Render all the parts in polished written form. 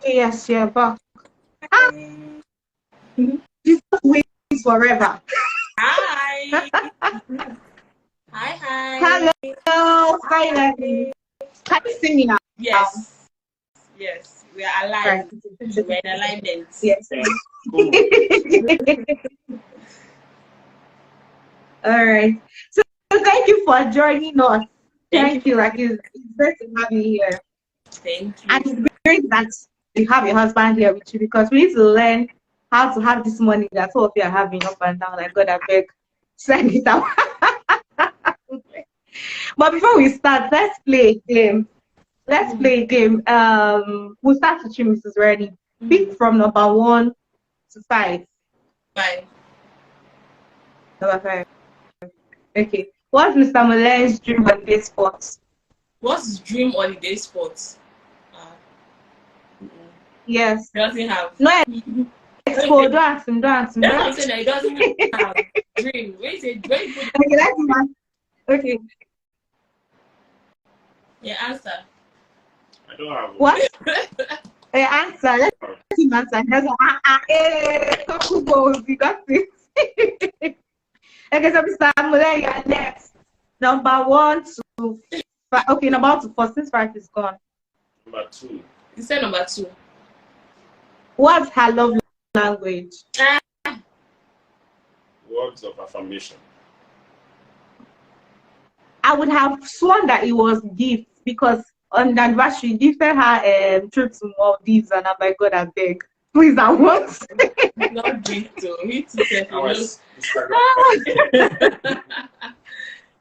Yes, yeah, but ah, Jesus wins forever. Hi. Hi. Hello, finally. Can you see me now? Yes. Yes. We are alive. Right. We're in alignment. Yes. All right. So thank you for joining us. Thank you. Like it's great to have you here. Thank And you. it's great that you have your husband here with you because we need to learn how to have this money that all of you are having up and down. Like God, I beg, send it out. But before we start, let's play a game. Let's play a game. We'll start with you, Mrs. Reddy. Pick from number 1 to 5. Fine. Number 5. Okay. What's Mr. Molehins' dream holiday spot? What's his dream holiday spot? Yes. Doesn't have. No expo. Don't ask him. Don't ask him. That's what I'm saying. That he doesn't have dream. Wait a dream. Okay, that's my. Okay. Yeah, answer. I don't have What? Answer. Let's him answer. That's couple goals. You got this. Okay, so Mr. Molehins, you're next. Number 1 to 5. Okay, number 1 to 4 since 5 is gone. number 2. You said number 2. What's her love language? Words of affirmation. I would have sworn that it was gifts because on the anniversary, gifted her trip to Maldives, and I'm like, God, I beg, please, I want. Not gift though. He too said I was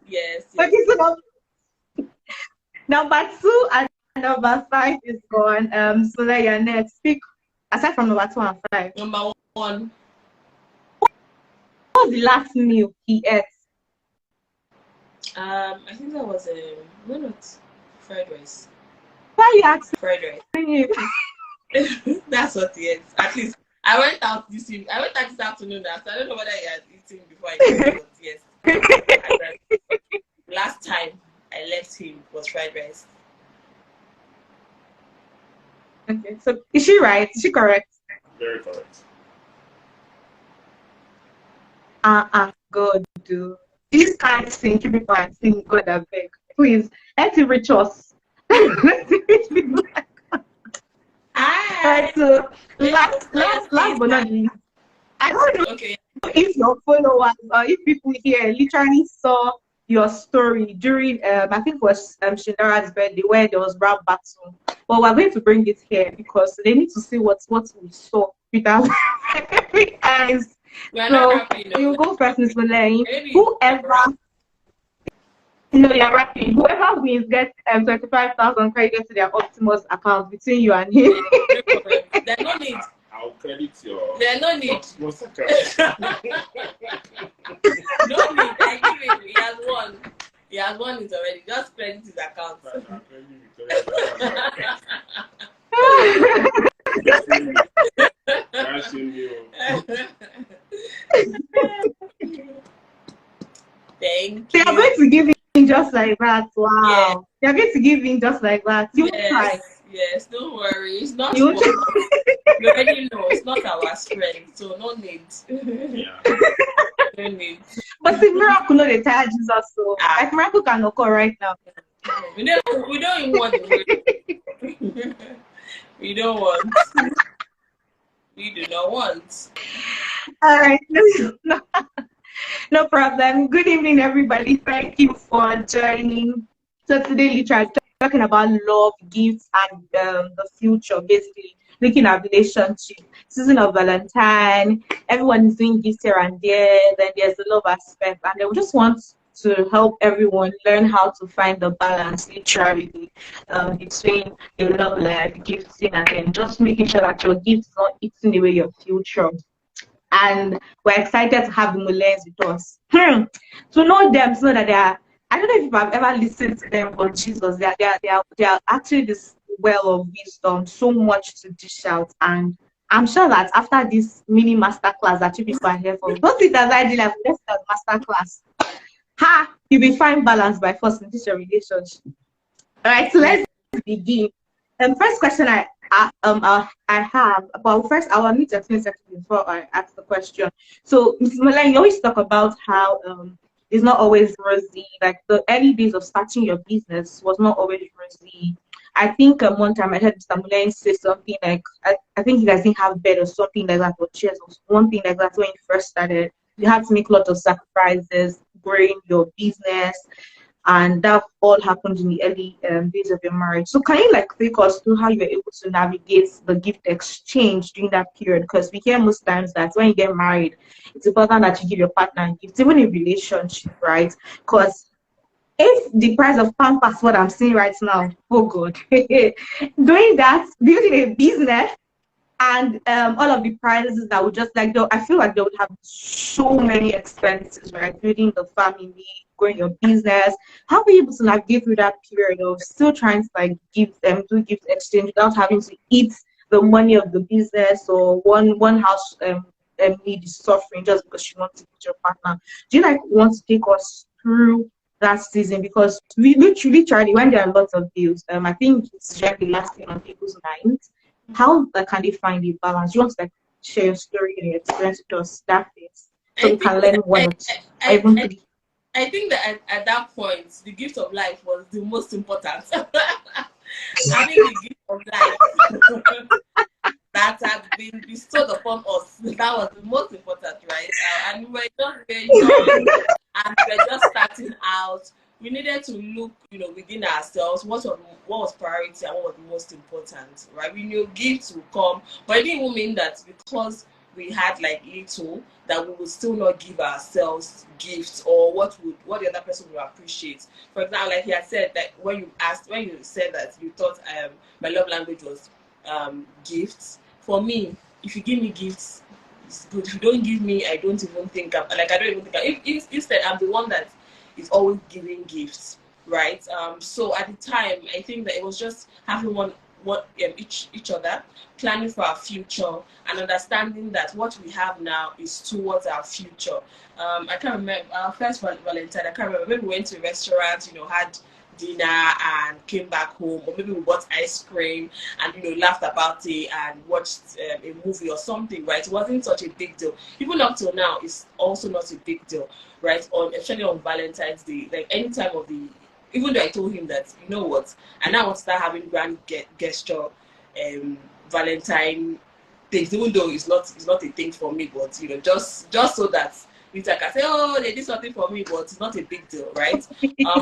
yes. Okay, so number 2 and number 5 is gone. So that you're next. Speak aside from number 2 and 5. Number 1. What was the last meal he ate? I think that was why not fried rice? Why are you asking Fried rice. me? That's what it is. At least I went out this evening. I went out this afternoon now, so I don't know whether he had eaten before I came, but yes. Last time I left him was fried rice. Okay, so is she right? Is she correct? very correct. God, do. This kind of thing, keep people and sing, God, I beg. Please, let it reach us. Let it reach people. Hi. Alright, so last but not least, I don't know if your followers or if people here literally saw your story during I think it was Shindara's birthday where there was rap battle. But we're going to bring it here because they need to see what we saw with our eyes. So you go first, Ms. Molehins. Whoever you're rapping, whoever wins gets 25,000 credit to their Optimus account between you and him. There's no need. I'll credit your. There's no need. Most account. No need. I give it. He has won. He has won it already. Just credit his account. Thank They you. are going to give in just like that. Wow. Yeah. They are going to give in just like that. You Yes. try. Yes. Don't worry. It's not. You You already know it's not our strength, so no need. Yeah. No need. But the miracle no dey tire Jesus, so like miracle can occur right now. We don't even want to. We don't want. We do not want. All right, no problem. Good evening, everybody. Thank you for joining. So today, literally talking about love, gifts, and the future. Basically, looking at relationship. Season of Valentine. Everyone is doing gifts here and there. Then there's the love aspect, and we just want to help everyone learn how to find the balance, literally, between your love life, gifting, and then just making sure that your gift is not eating away your future. And we're excited to have the Molehins with us. To know them, so that they are. I don't know if I've ever listened to them, but Jesus, they are actually this well of wisdom, so much to dish out. And I'm sure that after this mini masterclass that you people are here for, don't sit as I did like let's start masterclass. You'll be fine balance by force in this your relationship. All right, so let's begin. First question I have. Well, first I will need to explain something before I ask the question. So, Mrs. Mulan, you always talk about how it's not always rosy. Like the early days of starting your business was not always rosy. I think one time I heard Mr. Mulan say something like, I think you guys didn't have bed or something like that, or chairs or one thing like that when you first started. You had to make a lot of sacrifices growing your business, and that all happened in the early days of your marriage. So can you like take us through how you were able to navigate the gift exchange during that period? Because we hear most times that when you get married, it's important that you give your partner gifts, even in relationship, right? Because if the price of Pampers, what I'm seeing right now, oh God, doing that, building a business and all of the prizes that would just like, though I feel like they would have so many expenses, right? Building the family, growing your business. How were you able to navigate through that period of still trying to like give them do gift exchange without having to eat the money of the business, or one house need is suffering just because she wants to meet your partner? Do you like want to take us through that season? Because we literally when there are lots of bills, I think it's generally last thing on people's minds. How can they find the balance? You want to like share your story and your experience with us that phase, so I we think can learn one or two, or even three. I think that at that point, the gift of life was the most important. Having the gift of life that had been bestowed upon us, that was the most important, right? And we were just very young, and we were just starting out. We needed to look, within ourselves, what was priority and what was the most important, right? We knew gifts would come, but it didn't even mean that because we had like little that we would still not give ourselves gifts, or what the other person would appreciate. For example, like he had said that when you said that you thought my love language was gifts. For me, if you give me gifts, it's good. If you don't give me, I don't even think I don't even think if instead I'm the one that is always giving gifts, right? So at the time, I think that it was just having each other, planning for our future, and understanding that what we have now is towards our future. I can't remember our first Valentine. I can't remember. Maybe we went to a restaurant, had dinner and came back home, or maybe we bought ice cream and laughed about it and watched a movie or something, right? It wasn't such a big deal. Even up till now, it's also not a big deal, right? Especially on Valentine's Day, like any time of the, even though I told him that, you know what, and I want to start having grand gesture Valentine things, even though it's not a thing for me, but just so that we can say, oh, they did something for me, but it's not a big deal, right?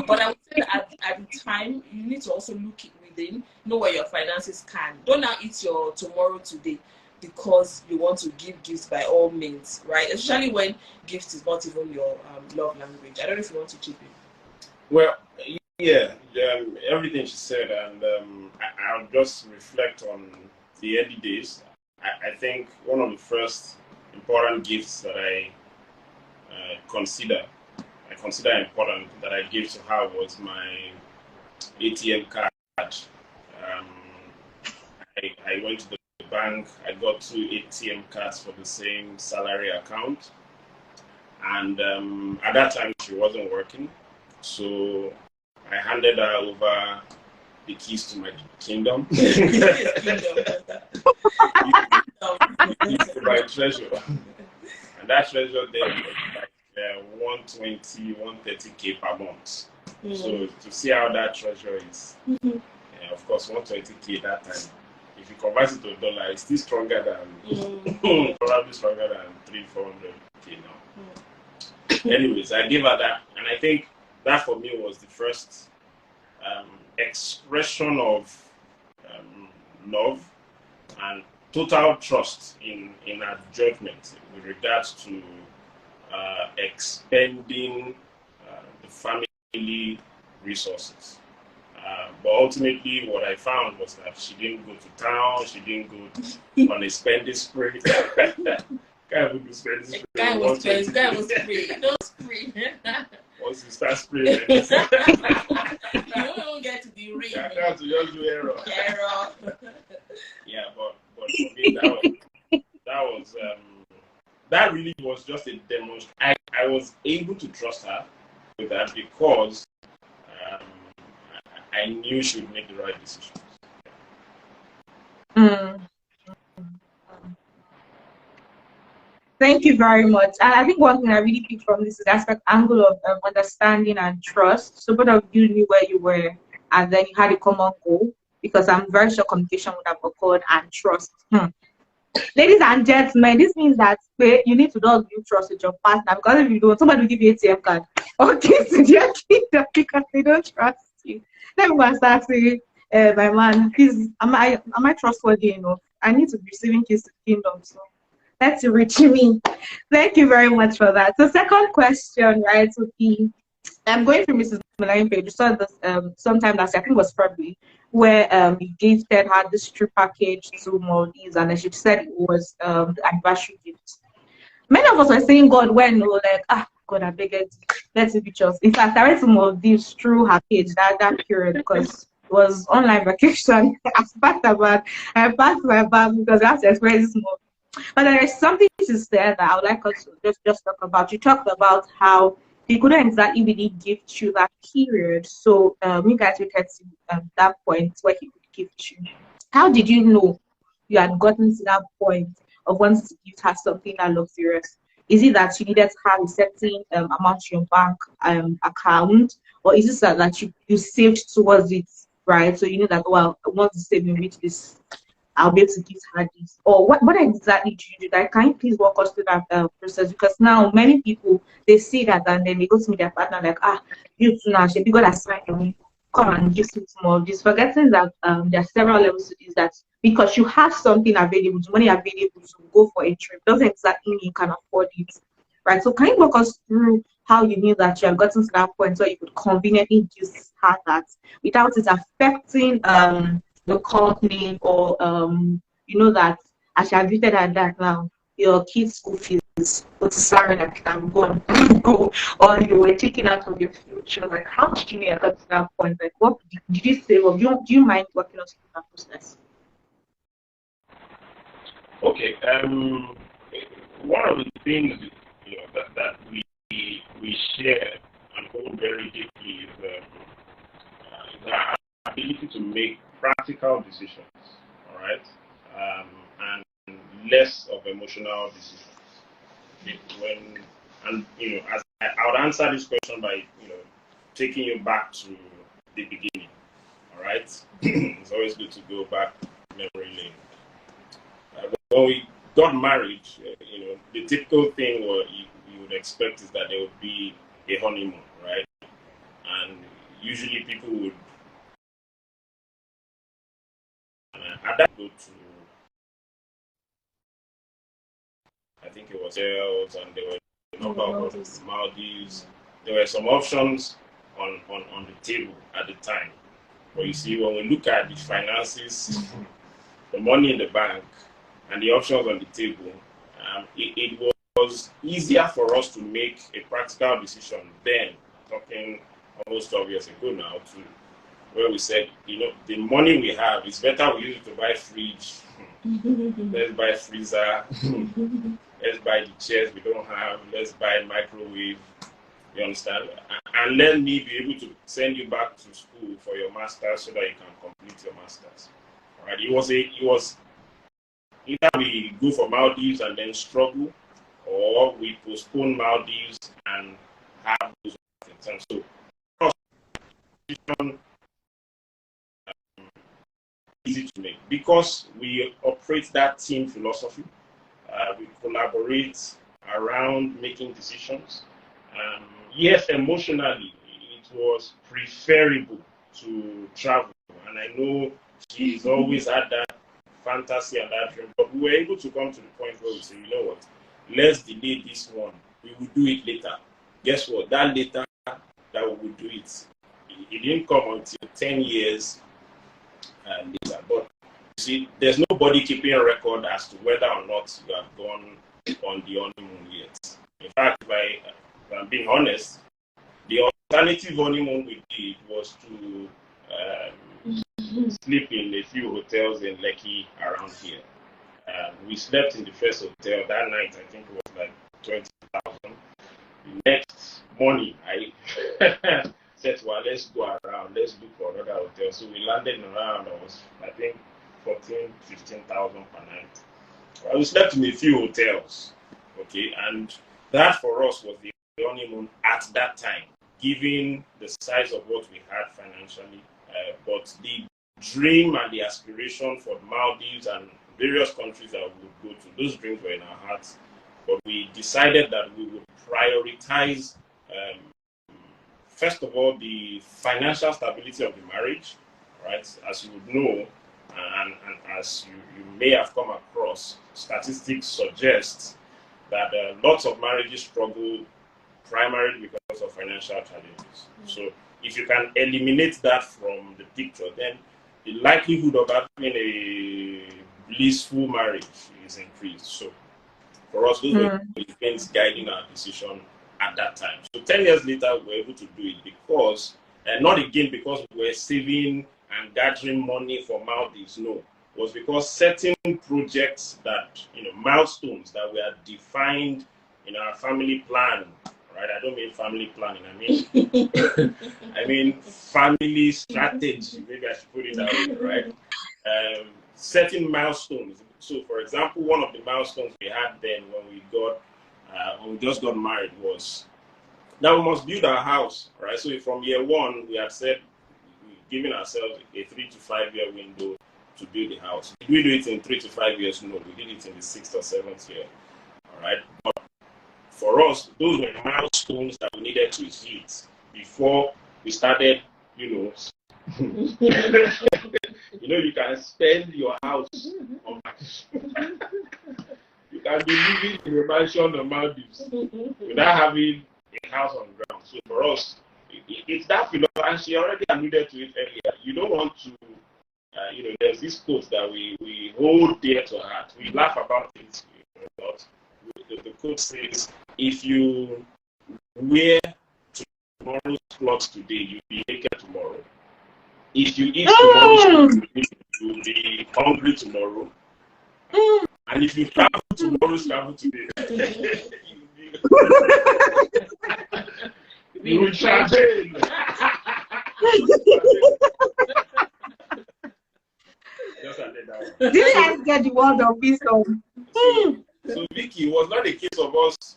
But I would say that at the time, you need to also look within, know where your finances can. Don't now eat your tomorrow today because you want to give gifts by all means, right? Especially when gifts is not even your love language. I don't know if you want to chip in. Well, yeah, everything she said, and I'll just reflect on the early days. I think one of the first important gifts that I consider important that I gave to her was my ATM card. Um, I went to the bank. I got 2 ATM cards for the same salary account, and at that time she wasn't working, so I handed her over the keys to my kingdom. Keys to my treasure. And that treasure there was like 120, 130K per month. So to see how that treasure is, of course, 120K that time. If you convert it to a dollar, it's still stronger than, probably stronger than 300-400K now. Anyways, I gave her that, and I think that for me was the first expression of love and total trust in her judgment with regards to expending the family resources. But ultimately, what I found was that she didn't go to town, she didn't go on a spending spree. Guy would be spending spree. Guy was free. Don't spree. Once you start spraying, you don't get to the ring. Yeah, that's just do error. Yeah, but for me that really was just a demonstration. I was able to trust her with that because I knew she would make the right decisions. Mm. Thank you very much. And I think one thing I really picked from this is the aspect angle of understanding and trust. So both of you knew where you were, and then you had a common goal. Because I'm very sure communication would have occurred and trust. Ladies and gentlemen, this means that you need to not build trust with your partner, because if you don't, somebody will give you ATM card or give to their kingdom because they don't trust you. Let me go and start saying, my man, please, am I trustworthy enough? I need to be receiving keys to the kingdom. So let's reach me. Thank you very much for that. So second question, right, would be, I'm going through Mrs. Malayan page. You saw this sometime last year, I think it was February, where you gifted her this trip package to Maldives, and then she said it was the anniversary gift. Many of us were saying, God, when? We were like, God, I beg it, let's see pictures. In fact, I went to Maldives through her page that period because it was online vacation. I packed a bag, I packed my bag because I had to experience this more. But there is something to say that I would like us to just talk about. You talked about how he couldn't exactly really gift you that period. So you guys will get to that point where he could gift you. How did you know you had gotten to that point of wanting to gift her something that luxurious? Is it that you needed to have a certain amount in your bank account, or is it that you saved towards it, right? So you know that, well, I want to save and reach this, I'll be able to give her this. Or what exactly do you do? That can you please walk us through that process? Because now many people, they see that and then they go to meet their partner like, you too now, she God has signed on me. Come and give me more of this. Forgetting that there are several levels to this, that because you have something available, the money available to go for a trip doesn't exactly mean you can afford it. Right. So can you walk us through how you knew that you had gotten to that point where you could conveniently give her that without it affecting the company, or you know that as you admitted at that now, your kids' school fees, but sorry, like I'm going go, or you were taking out of your future. Like, how did you get to that point? Like, what did you save? Or do you mind walking us through that process? Okay. One of the things that we share and hold very deeply is our ability to make practical decisions. All right, and less of emotional decisions. When and as I would answer this question by taking you back to the beginning. All right, it's always good to go back memory lane. When we got married, the typical thing what you would expect is that there would be a honeymoon, right? And usually people would at that go to, I think it was hotels, and there were a number of Maldives. There were some options on the table at the time. But you see, when we look at the finances, the money in the bank, and the options on the table, it was easier for us to make a practical decision then, talking almost 12 years ago now, to where we said, the money we have, it's better we use it to buy fridge, let's buy freezer, let's buy the chairs we don't have, let's buy microwave, you understand? And let me be able to send you back to school for your master's so that you can complete your master's. All right? It was either we go for Maldives and then struggle, or we postpone Maldives and have those things. And so, decision easy to make because we operate that team philosophy. We collaborate around making decisions. Yes, emotionally, it was preferable to travel, and I know she's always had that fantasy and that dream, but we were able to come to the point where we say, you know what, let's delay this one. We will do it later. Guess what? That later that we will do it, it didn't come until 10 years later. But you see, there's nobody keeping a record as to whether or not you have gone on the honeymoon yet. In fact, if I'm being honest, the alternative honeymoon we did was to sleep in a few hotels in Lekki around here. We slept in the first hotel that night. I think it was like 20,000. The next morning, I said, "Well, let's go around. Let's look for another hotel." So we landed around. I think 14, 15,000 per night. We slept in a few hotels, okay, and that for us was the honeymoon at that time, given the size of what we had financially. But the dream and the aspiration for Maldives and various countries that we would go to, those dreams were in our hearts. But we decided that we would prioritize, first of all, the financial stability of the marriage, right? As you would know, and as you may have come across, statistics suggest that lots of marriages struggle primarily because of financial challenges. So if you can eliminate that from the picture, then the likelihood of having a blissful marriage is increased. So for us, those were the things guiding our decision at that time. So 10 years later, we were able to do it because, and not again because we were saving and gathering money for Maldives, no. It was because certain projects that, milestones that were defined in our family plan, right? I don't mean family planning, I mean family strategy, maybe I should put it that way, right? Certain milestones. So for example, one of the milestones we had then when we just got married was that we must build our house, right? So from year one, we had said, giving ourselves a 3 to 5 year window to build the house. Did we do it in 3 to 5 years? No, we did it in the 6th or 7th year. All right. But for us, those were milestones that we needed to hit before we started, you can spend your house on you can be living in a mansion on Maldives without having a house on ground. So for us, it's that philosophy, and she already alluded to it earlier. You don't want to, there's this quote that we hold dear to heart. We laugh about it, but the quote says, if you wear tomorrow's clothes today, you'll be naked tomorrow. If you eat tomorrow's food, you'll be hungry tomorrow. And if you travel tomorrow's travel today, you will travel. Did you guys get the word of wisdom? So Vicky, it was not a case of us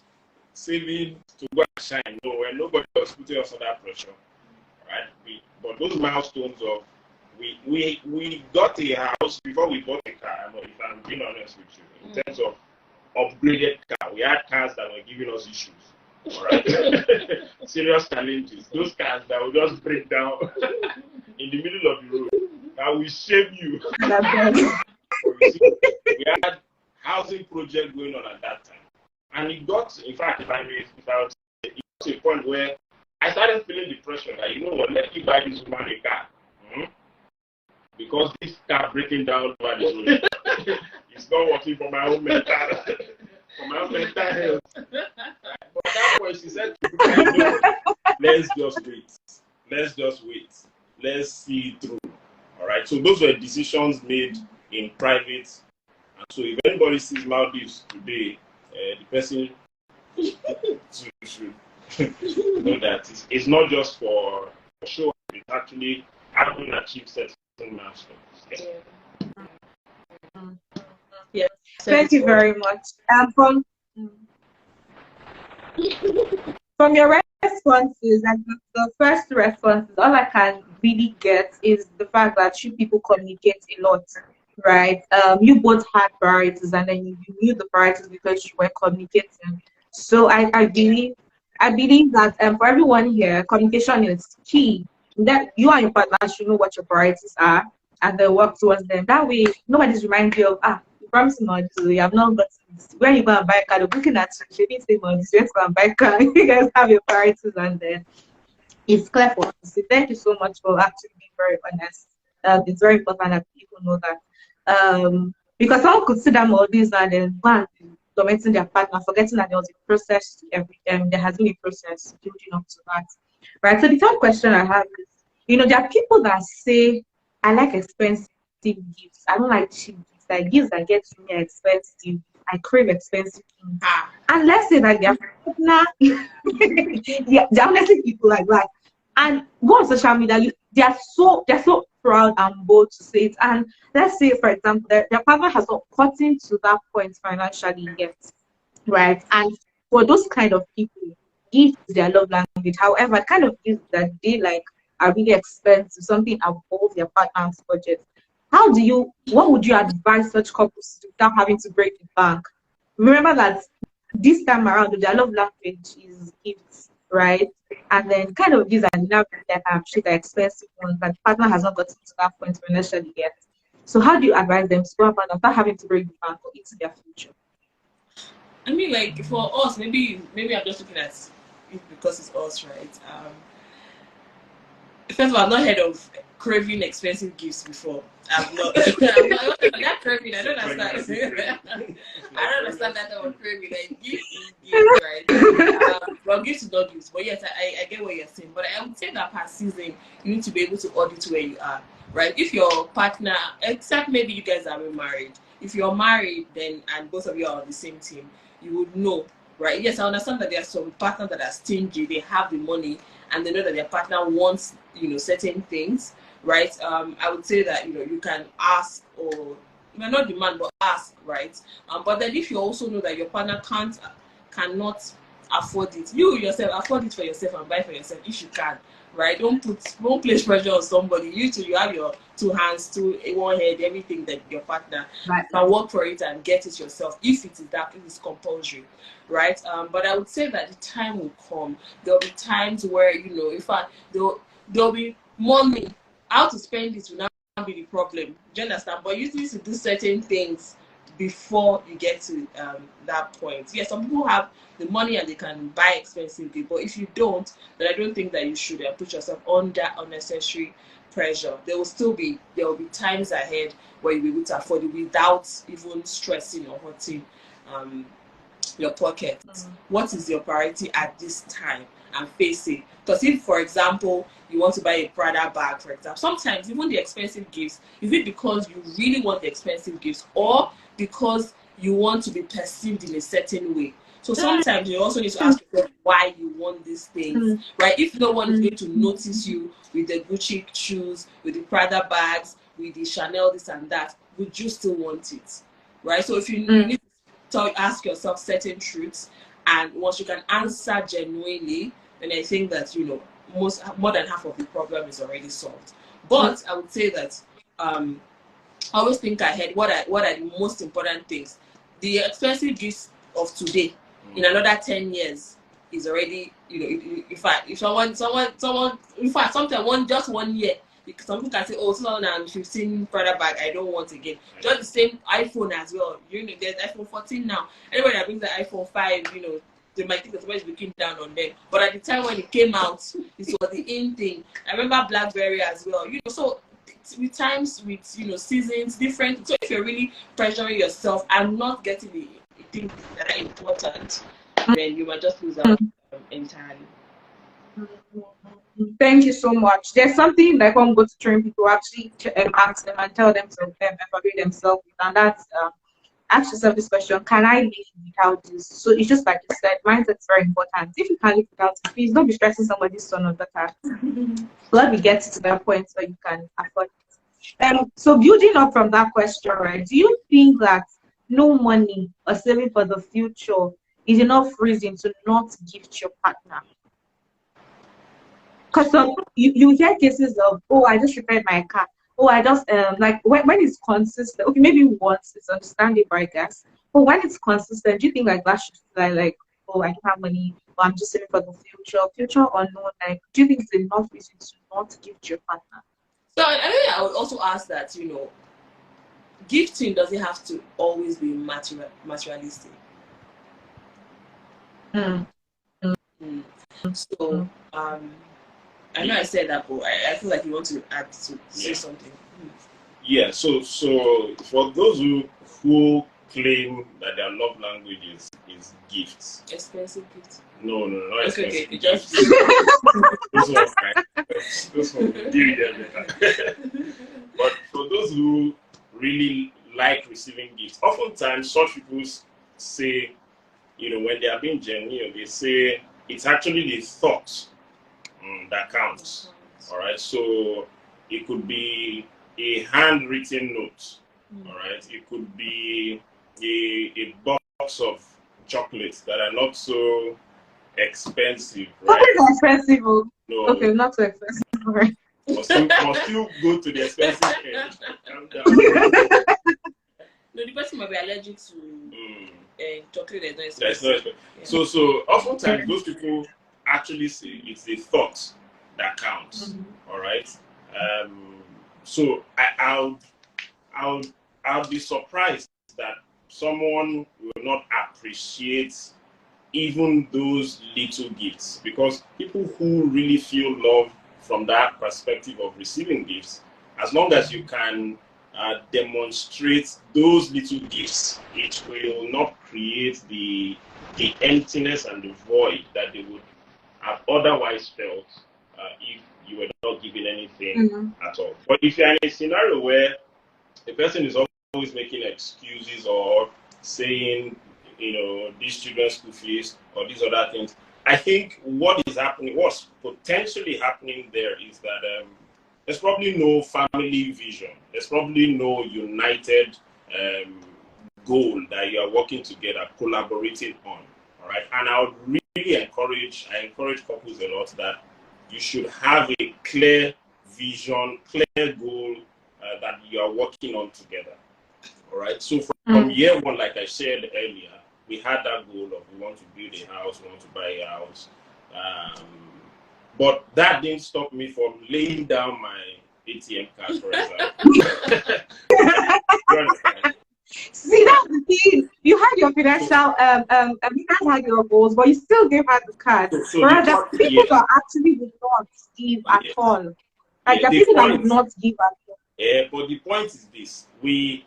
saving to go and shine. No, when nobody was putting us under pressure, right? But those milestones of we got a house before we bought a car. If I'm being honest with you, in terms of upgraded car, we had cars that were giving us issues. All right, serious challenges. Those cars that will just break down in the middle of the road. And we shame you. We had housing project going on at that time, and it got, in fact, if I was, it got to a point where I started feeling the pressure that, let me buy this woman a car, because this car breaking down over this road, it's not working for my own mental health. But at that point, she said to me, let's just wait, let's see it through. All right, so those were decisions made in private. And so if anybody sees Maldives today, the person should know that it's not just for show, it's actually having achieved certain milestones. Yeah. Thank you very much. From your responses, and the first responses, all I can really get is the fact that you people communicate a lot, right? You both had priorities, and then you knew the priorities because you were communicating. So I believe that for everyone here, communication is key. That you and your partner should know what your priorities are and then work towards them. That way, nobody's reminding you of you promised me this, you have not got this. When you go and buy a car, they're looking at you didn't say money, so let's go and buy a car. You guys have your priorities, and then it's clear for us. So thank you so much for actually being very honest. It's very important that people know that. Because someone could sit down all this and then go and tormenting their partner, forgetting that there was a process to everything. There has been a process building up to that. Right. So the third question I have is, there are people that say, I like expensive gifts. I don't like cheap gifts. Like gifts that get to me are expensive. I crave expensive things. And let's say that their partner, yeah, there are honestly people like that. And go on social media, they are so proud and bold to say it. And let's say, for example, that their partner has not gotten to that point financially yet, right? And for those kind of people, gifts is their love language. However, kind of gifts that they like are really expensive, something above their partner's budget. What would you advise such couples to do without having to break the bank? Remember that this time around, their love language is gifts, right? And then kind of these are now that I'm sure the expensive ones that the partner has not gotten to that point financially yet. So how do you advise them to go about that without having to break the bank or into their future? I mean, like for us, maybe I'm just looking at it because it's us, right? First of all, I've not heard of craving expensive gifts before. I've not. That craving. I don't understand. I don't understand that type of craving. Like gift is gift, right? Well, gift is not gift. But yes, I get what you're saying. But I would say that per season, you need to be able to audit where you are, right? If your partner, except maybe you guys are married. If you're married, then and both of you are on the same team, you would know, right? Yes, I understand that there are some partners that are stingy. They have the money and they know that their partner wants, certain things, right? I would say that, you can ask or you may not demand, but ask, right? But then if you also know that your partner cannot afford it, you yourself afford it for yourself and buy for yourself if you can, right? Don't place pressure on somebody. You have your two hands, one head, everything that your partner Right. can work for it and get it yourself if it is compulsory, right? But I would say that the time will come. There'll be times where in fact there'll be money. How to spend it will not be the problem. Do you understand? But you need to do certain things before you get to that point. Yes, some people have the money and they can buy expensively, but if you don't, then I don't think that you should put yourself under unnecessary pressure. There will be times ahead where you'll be able to afford it without even stressing or hurting your pocket. What is your priority at this time? And face it. Because if, for example, you want to buy a Prada bag, for example, sometimes even the expensive gifts, is it because you really want the expensive gifts or because you want to be perceived in a certain way? So sometimes you also need to ask yourself why you want these things, right? If no one is going to notice you with the Gucci shoes, with the Prada bags, with the Chanel this and that, would you still want it, right? So if you need to ask yourself certain truths, and once you can answer genuinely, then I think that more than half of the problem is already solved. But I would say that always think ahead. What are the most important things? The expensive gifts of today, in another 10 years, is already in fact, if someone, in fact, sometimes just 1 year. Because some people can say, oh, 2015 Prada bag, I don't want again. Just the same iPhone as well. There's iPhone 14 now. Anybody that brings the iPhone 5, they might think that somebody's looking down on them. But at the time when it came out, this was the in thing. I remember BlackBerry as well. So with times, with seasons, different. So if you're really pressuring yourself and not getting the things that are important, then you might just lose out entirely. Thank you so much. There's something like when we go to train people actually ask them and tell them to evaluate themselves, and that's ask yourself this question: can I live without this? So it's just like you said, mindset's very important. If you can live without it, please don't be stressing somebody's son or daughter. Let me get to that point where you can afford it. So building up from that question, right? Do you think that no money or saving for the future is enough reason to not gift your partner? Because you hear cases of, oh, I just repaired my car. Oh, I just like when it's consistent. Okay, maybe once it's understandable, I guess. But when it's consistent, do you think like that should like oh, I don't have money, or I'm just saving for the future unknown? Like, do you think it's enough reason to not gift your partner? So I think I would also ask that gifting doesn't have to always be materialistic. So I know I said that, but I feel like you want to add to say something. Yeah. So for those who claim that their love language is gifts. Expensive gifts. No, not expensive. Okay, just those ones deal with them better. But for those who really like receiving gifts, oftentimes such people say, when they are being genuine, they say it's actually the thought that counts. All right. So It could be a handwritten note. All right. It could be a box of chocolates that are not so expensive, right? Chocolates are expensive. Oh. No, Okay, not so expensive. Right. must still go to the expensive end. Calm down. No, the person might be allergic to chocolate that is not That's not expensive. expensive. So oftentimes those people actually say it's the thought that counts. All right. So I'll be surprised that someone will not appreciate even those little gifts, because people who really feel love from that perspective of receiving gifts, as long as you can demonstrate those little gifts, it will not create the emptiness and the void that they would have otherwise felt if you were not given anything at all. But if you're in a scenario where the person is always making excuses or saying, these children's school fees or these other things, I think what is happening, what's potentially happening there is that there's probably no family vision. There's probably no united goal that you are working together, collaborating on. All right. And I would really encourage couples a lot that you should have a clear vision, clear goal that you are working on together. All right. So from year one, like I said earlier, we had that goal of we want to build a house, we want to buy a house. But that didn't stop me from laying down my ATM card, for example. You understand? See, that's the thing. You had your financial, you guys had your goals, but you still gave her the card. So Whereas the the point, people that actually would not give at all, like the the people that point, would not give at all. but the point is this: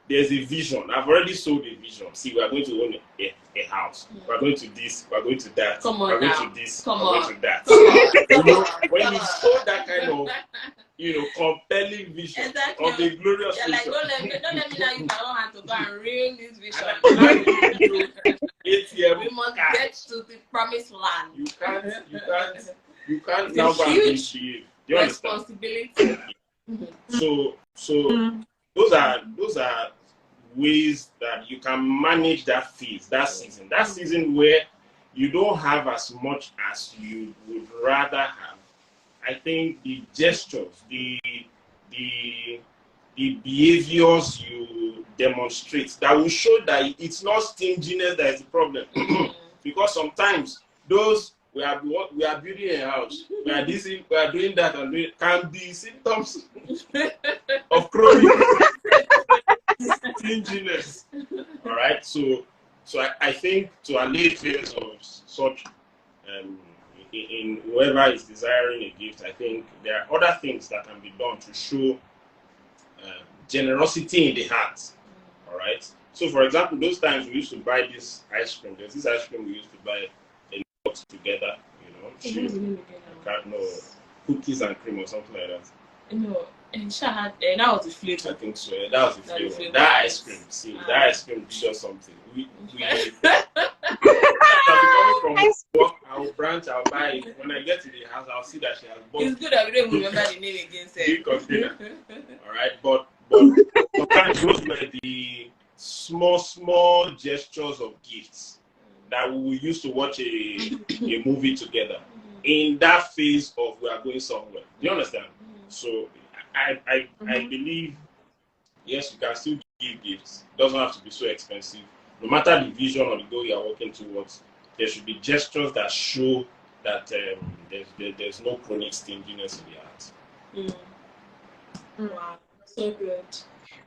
there's a vision. I've already sold a vision. See, we are going to own a house. We're going to this. We're going to that. We're going to this. We're going to that. When you show that kind of compelling vision of a glorious Yeah, like future, don't let me now use my own hand to go and ruin this vision. ATM We must card. get to the promised land. You can't now go and misbehave. You understand? Responsibility. So those are ways that you can manage that phase, that season where you don't have as much as you would rather have. I think the gestures, the behaviors you demonstrate that will show that it's not stinginess that is the problem. Because sometimes those we are building a house, we are doing that and doing can be symptoms of chronic stinginess. All right, so I think to allay fears of such in whoever is desiring a gift, I think there are other things that can be done to show generosity in the heart. All right. So, for example, those times we used to buy this ice cream. There's this ice cream we used to buy a lot together. Cookies and cream or something like that. No, and that was the flavor. I think so. That was the flavor. That ice cream. See, that ice cream did just something. We coming from work, I'll branch, I'll buy it. When I get to the house, I'll see that she has bought. It's good that we don't remember the name again. Big container. All right, but sometimes those were the small gestures of gifts that we will use to watch a movie together in that phase of we are going somewhere. Do you understand? So I believe yes, you can still give gifts. It doesn't have to be so expensive. No matter the vision or the goal you are working towards, there should be gestures that show that there's no chronic stinginess in the heart. Wow, so good.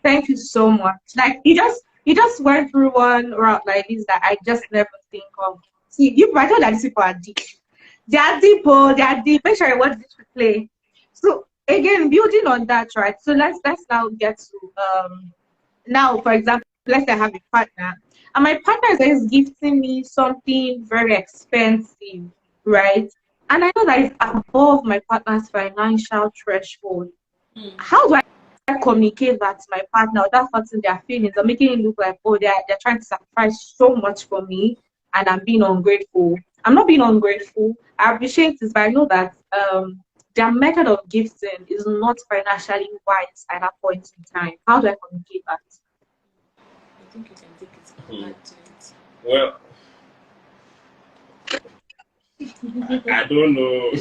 Thank you so much. Like you just went through one route like this that I just never think of. See, I know that these people are deep. They are deep, they are deep. Make sure you watch this replay. So again, building on that, right? So let's now get to now, for example, let's say I have a partner, and my partner is gifting me something very expensive, right? And I know that it's above my partner's financial threshold. How do I communicate that to my partner without hurting their feelings or making it look like, oh, they're trying to sacrifice so much for me and I'm being ungrateful? I'm not being ungrateful. I appreciate this, but I know that their method of gifting is not financially wise at that point in time. How do I communicate that? I think you can take it and add to it. Well, I don't know. I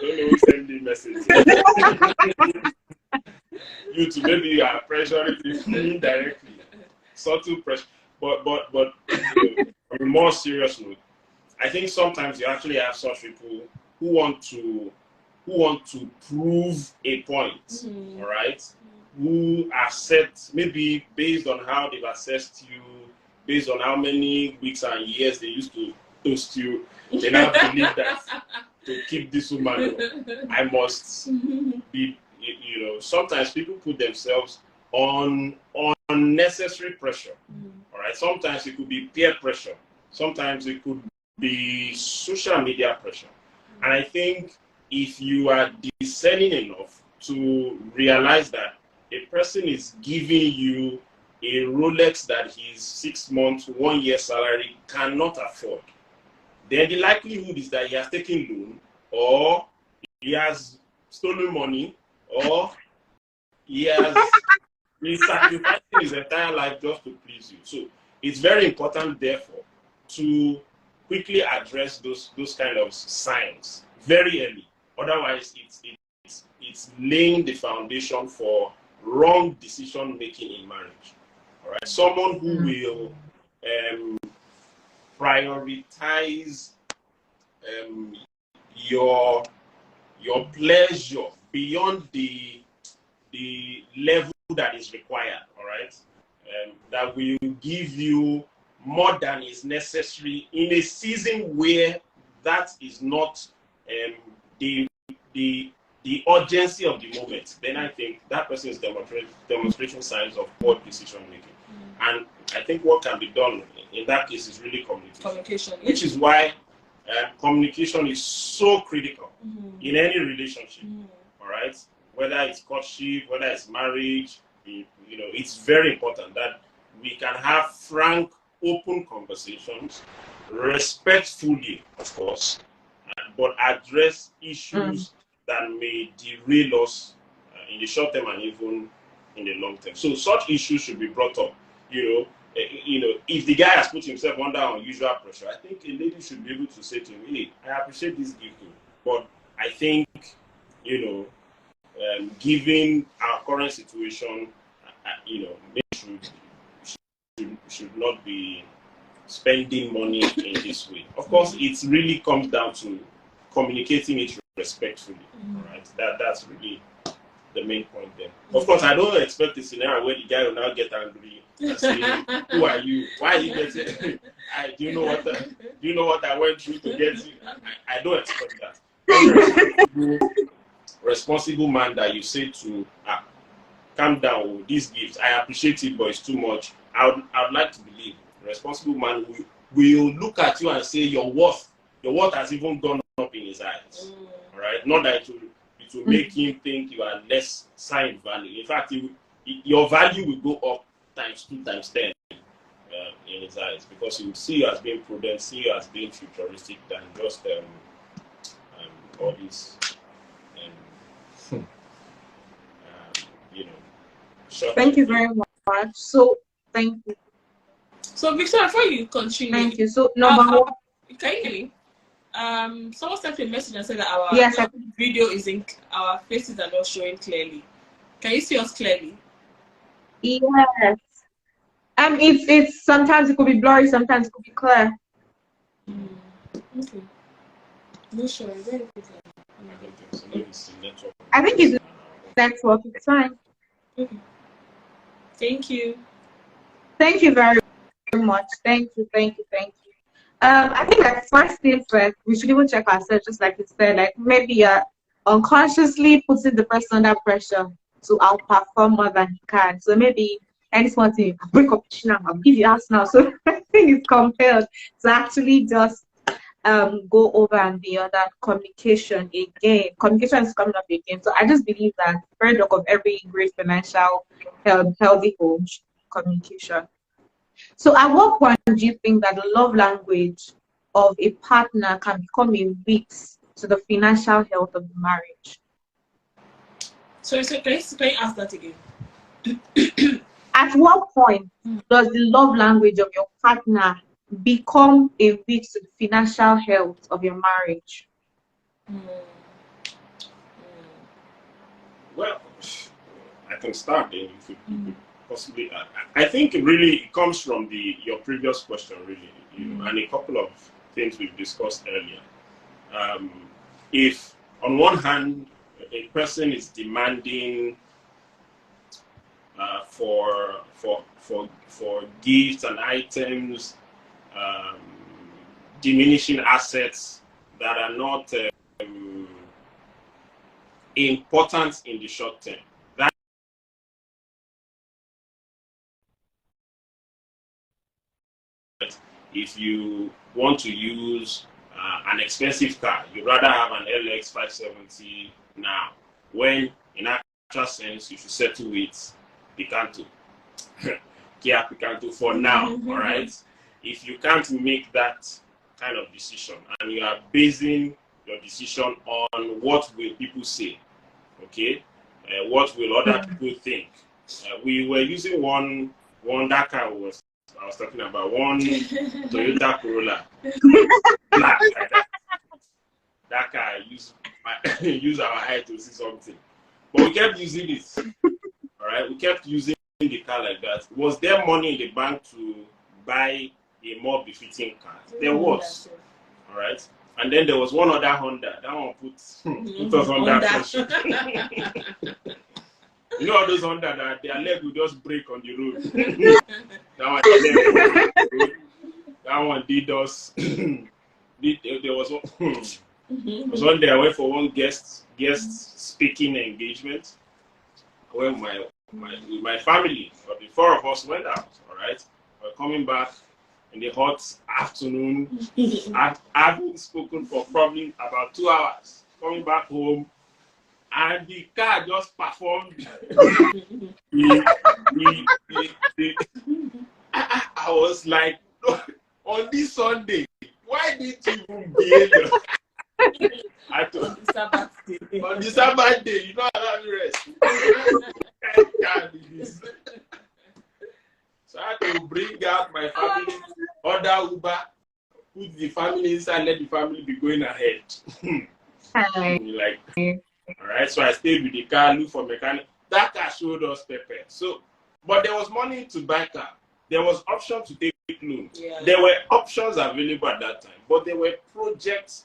don't know who sent the message. You too, maybe you are pressuring me indirectly. Subtle pressure. But on a more serious note, I think sometimes you actually have such people who want to prove a point, all right? Who are set, maybe based on how they've assessed you, based on how many weeks and years they used to toast you, they now believe that to keep this woman, I must be, sometimes people put themselves on unnecessary pressure, all right? Sometimes it could be peer pressure. Sometimes it could be social media pressure. And I think if you are discerning enough to realize that a person is giving you a Rolex that his 6 months, 1 year salary cannot afford, then the likelihood is that he has taken loan, or he has stolen money, or he's sacrificing his entire life just to please you. So it's very important, therefore, to quickly address those kind of signs very early. Otherwise, it's laying the foundation for wrong decision making in marriage. All right, someone who will prioritize your pleasure beyond the level that is required. All right, that will give you more than is necessary in a season where that is not the urgency of the moment. Then I think that person is demonstrating signs of poor decision making. And I think what can be done in that case is really communication. Which is why communication is so critical in any relationship. All right, whether it's courtship, whether it's marriage, it's very important that we can have frank, open conversations, respectfully, of course, but address issues that may derail us in the short term and even in the long term. So such issues should be brought up. If the guy has put himself under unusual pressure, I think a lady should be able to say to him, "Hey, I appreciate this gift, but I think, given our current situation, should not be spending money in this way." Of course, it really comes down to communicating it respectfully. All right, that's really the main point there. Of course, I don't expect a scenario where the guy will now get angry and say, "Who are you? Why are you getting? Do you know what I went through to get you?" I don't expect that. Responsible man that you say to, "Calm down, this gift, I appreciate it, but it's too much." I'd like to believe a responsible man will look at you and say your worth has even gone up in his eyes. All right, not that it will make him think you are less sign value. In fact, your value will go up times 2 times 10 in his eyes, because he will see you as being prudent, see you as being futuristic than just all these Thank you very much. So thank you. So Victoria, before you continue, thank you. So number one, can you hear me? Someone sent me a message and said that our video is in, our faces are not showing clearly. Can you see us clearly? Yes. It's sometimes it could be blurry, sometimes it could be clear. Okay. No sure. Very I think it's network. It's fine. Okay. Thank you. Thank you very much. Thank you. I think that first thing first, we should even check ourselves, just like you said, like maybe unconsciously putting the person under pressure to outperform more than he can. So maybe anyone to break up now, I'll give you house now. So I think it's compelled to actually just go over and beyond that communication again. Communication is coming up again. So I just believe that the paradox of every great financial healthy home, communication. So at what point do you think that the love language of a partner can become a weak to the financial health of the marriage? So can you ask that again? At what point does the love language of your partner become a risk to the financial health of your marriage? Well, I can start then if you could possibly. I think it really comes from your previous question, really, and a couple of things we've discussed earlier. If on one hand a person is demanding for gifts and items, diminishing assets that are not important in the short term. That if you want to use an expensive car, you'd rather have an LX 570 now, when in actual sense you should settle with Picanto, Kia Picanto for now. All right. If you can't make that kind of decision and you are basing your decision on what will people say, okay, what will other people think? We were using one that car I was talking about, one Toyota Corolla, black like that. That car use our eye to see something, but we kept using it. All right, we kept using the car like that. Was there money in the bank to buy a more befitting car? There was. All right. And then there was one other Honda. That one put us under pressure. You know all those Honda that their leg will just break on the road. That one did us. There was one day I went for one guest speaking engagement when with my family. But the four of us went out. All right. We're coming back in the hot afternoon, having spoken for probably about 2 hours, coming back home, and the car just performed. I was like, on this Sunday, why didn't you even behave? On the Sabbath day, you know how to rest. So I had to bring out my family, order Uber, put the family inside, let the family be going ahead. Like, all right. So I stayed with the car, look for mechanic. That car showed us pepper. So, but there was money to buy car. There was option to take loan. Yeah. There were options available at that time, but there were projects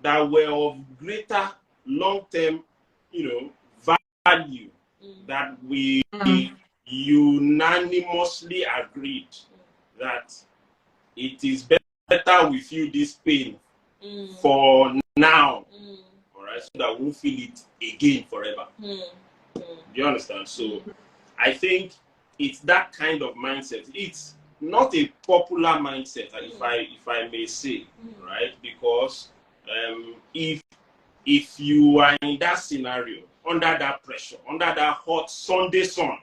that were of greater long-term, value that we unanimously agreed that it is better we feel this pain for now, all right, so that we'll feel it again forever. Do you understand? So I think it's that kind of mindset. It's not a popular mindset, if I may say, right? Because if you are in that scenario, under that pressure, under that hot Sunday sun,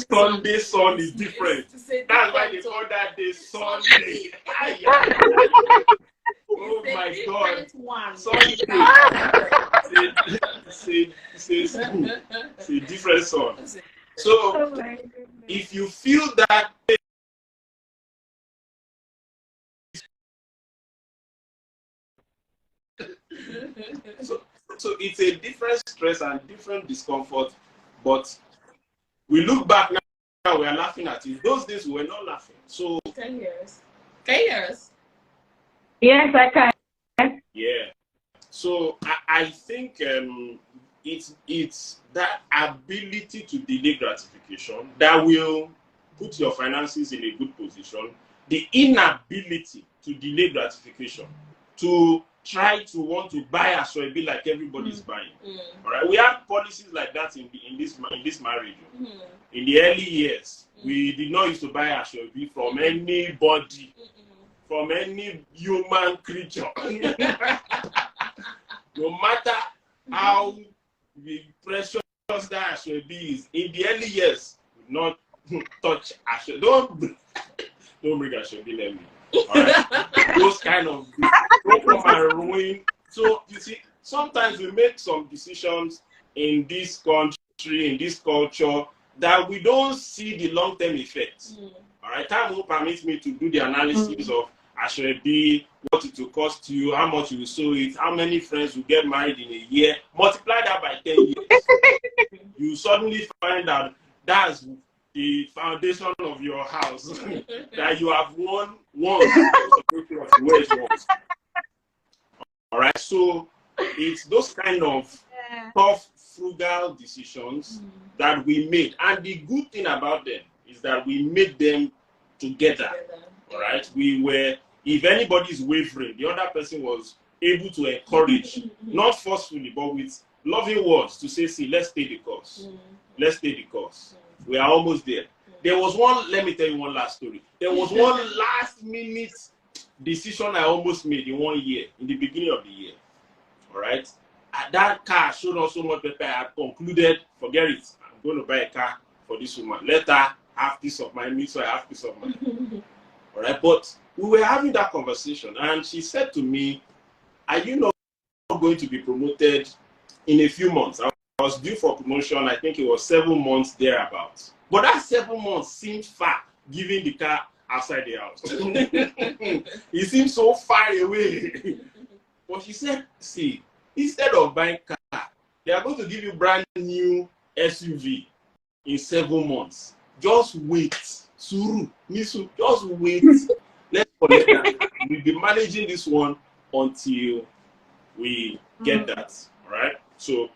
Sunday sun is different. That's why they call that day Sunday. Oh my God! Sunday. It's a different sun. So if you feel that. So it's a different stress and different discomfort, but we look back now, we are laughing at it. Those days we were not laughing. So 10 years. 10 years. Yes, I can. Yeah. So I think it's that ability to delay gratification that will put your finances in a good position. The inability to delay gratification, to try to want to buy a soybean like everybody's buying. All right, we have policies like that in this marriage. In the early years, we did not used to buy a soybean from anybody, from any human creature. No matter how precious that soybean is, in the early years, we not touch a soybean. Don't bring a soybean at me. All right, those kind of don't come and ruin. So you see, sometimes we make some decisions in this country, in this culture, that we don't see the long-term effects. All right, time will permit me to do the analysis of Ashrebi, what it will cost you, how much you will sow it, how many friends will get married in a year. Multiply that by 10 years. You suddenly find out that's the foundation of your house that you have won once. All right, so it's those kind of tough, frugal decisions that we made, and the good thing about them is that we made them together. All right, we were. If anybody is wavering, the other person was able to encourage, not forcefully, but with loving words to say, "See, let's stay the course. Let's stay the course. We are almost there." There was one. Let me tell you one last story. There was one last-minute decision I almost made in 1 year, in the beginning of the year. All right, that car showed us so much paper. I concluded, forget it. I'm going to buy a car for this woman. Let her have peace of mind. Me, so I have peace of mind. All right, but we were having that conversation, and she said to me, "Are you not going to be promoted in a few months?" I was due for promotion. I think it was 7 months thereabouts. But that 7 months seemed far, given the car outside the house. It seemed so far away. But she said, "See, instead of buying car, they are going to give you brand new SUV in 7 months. Just wait. Suru, Misu, just wait. Let's collect that. We'll be managing this one until we get that." All right. So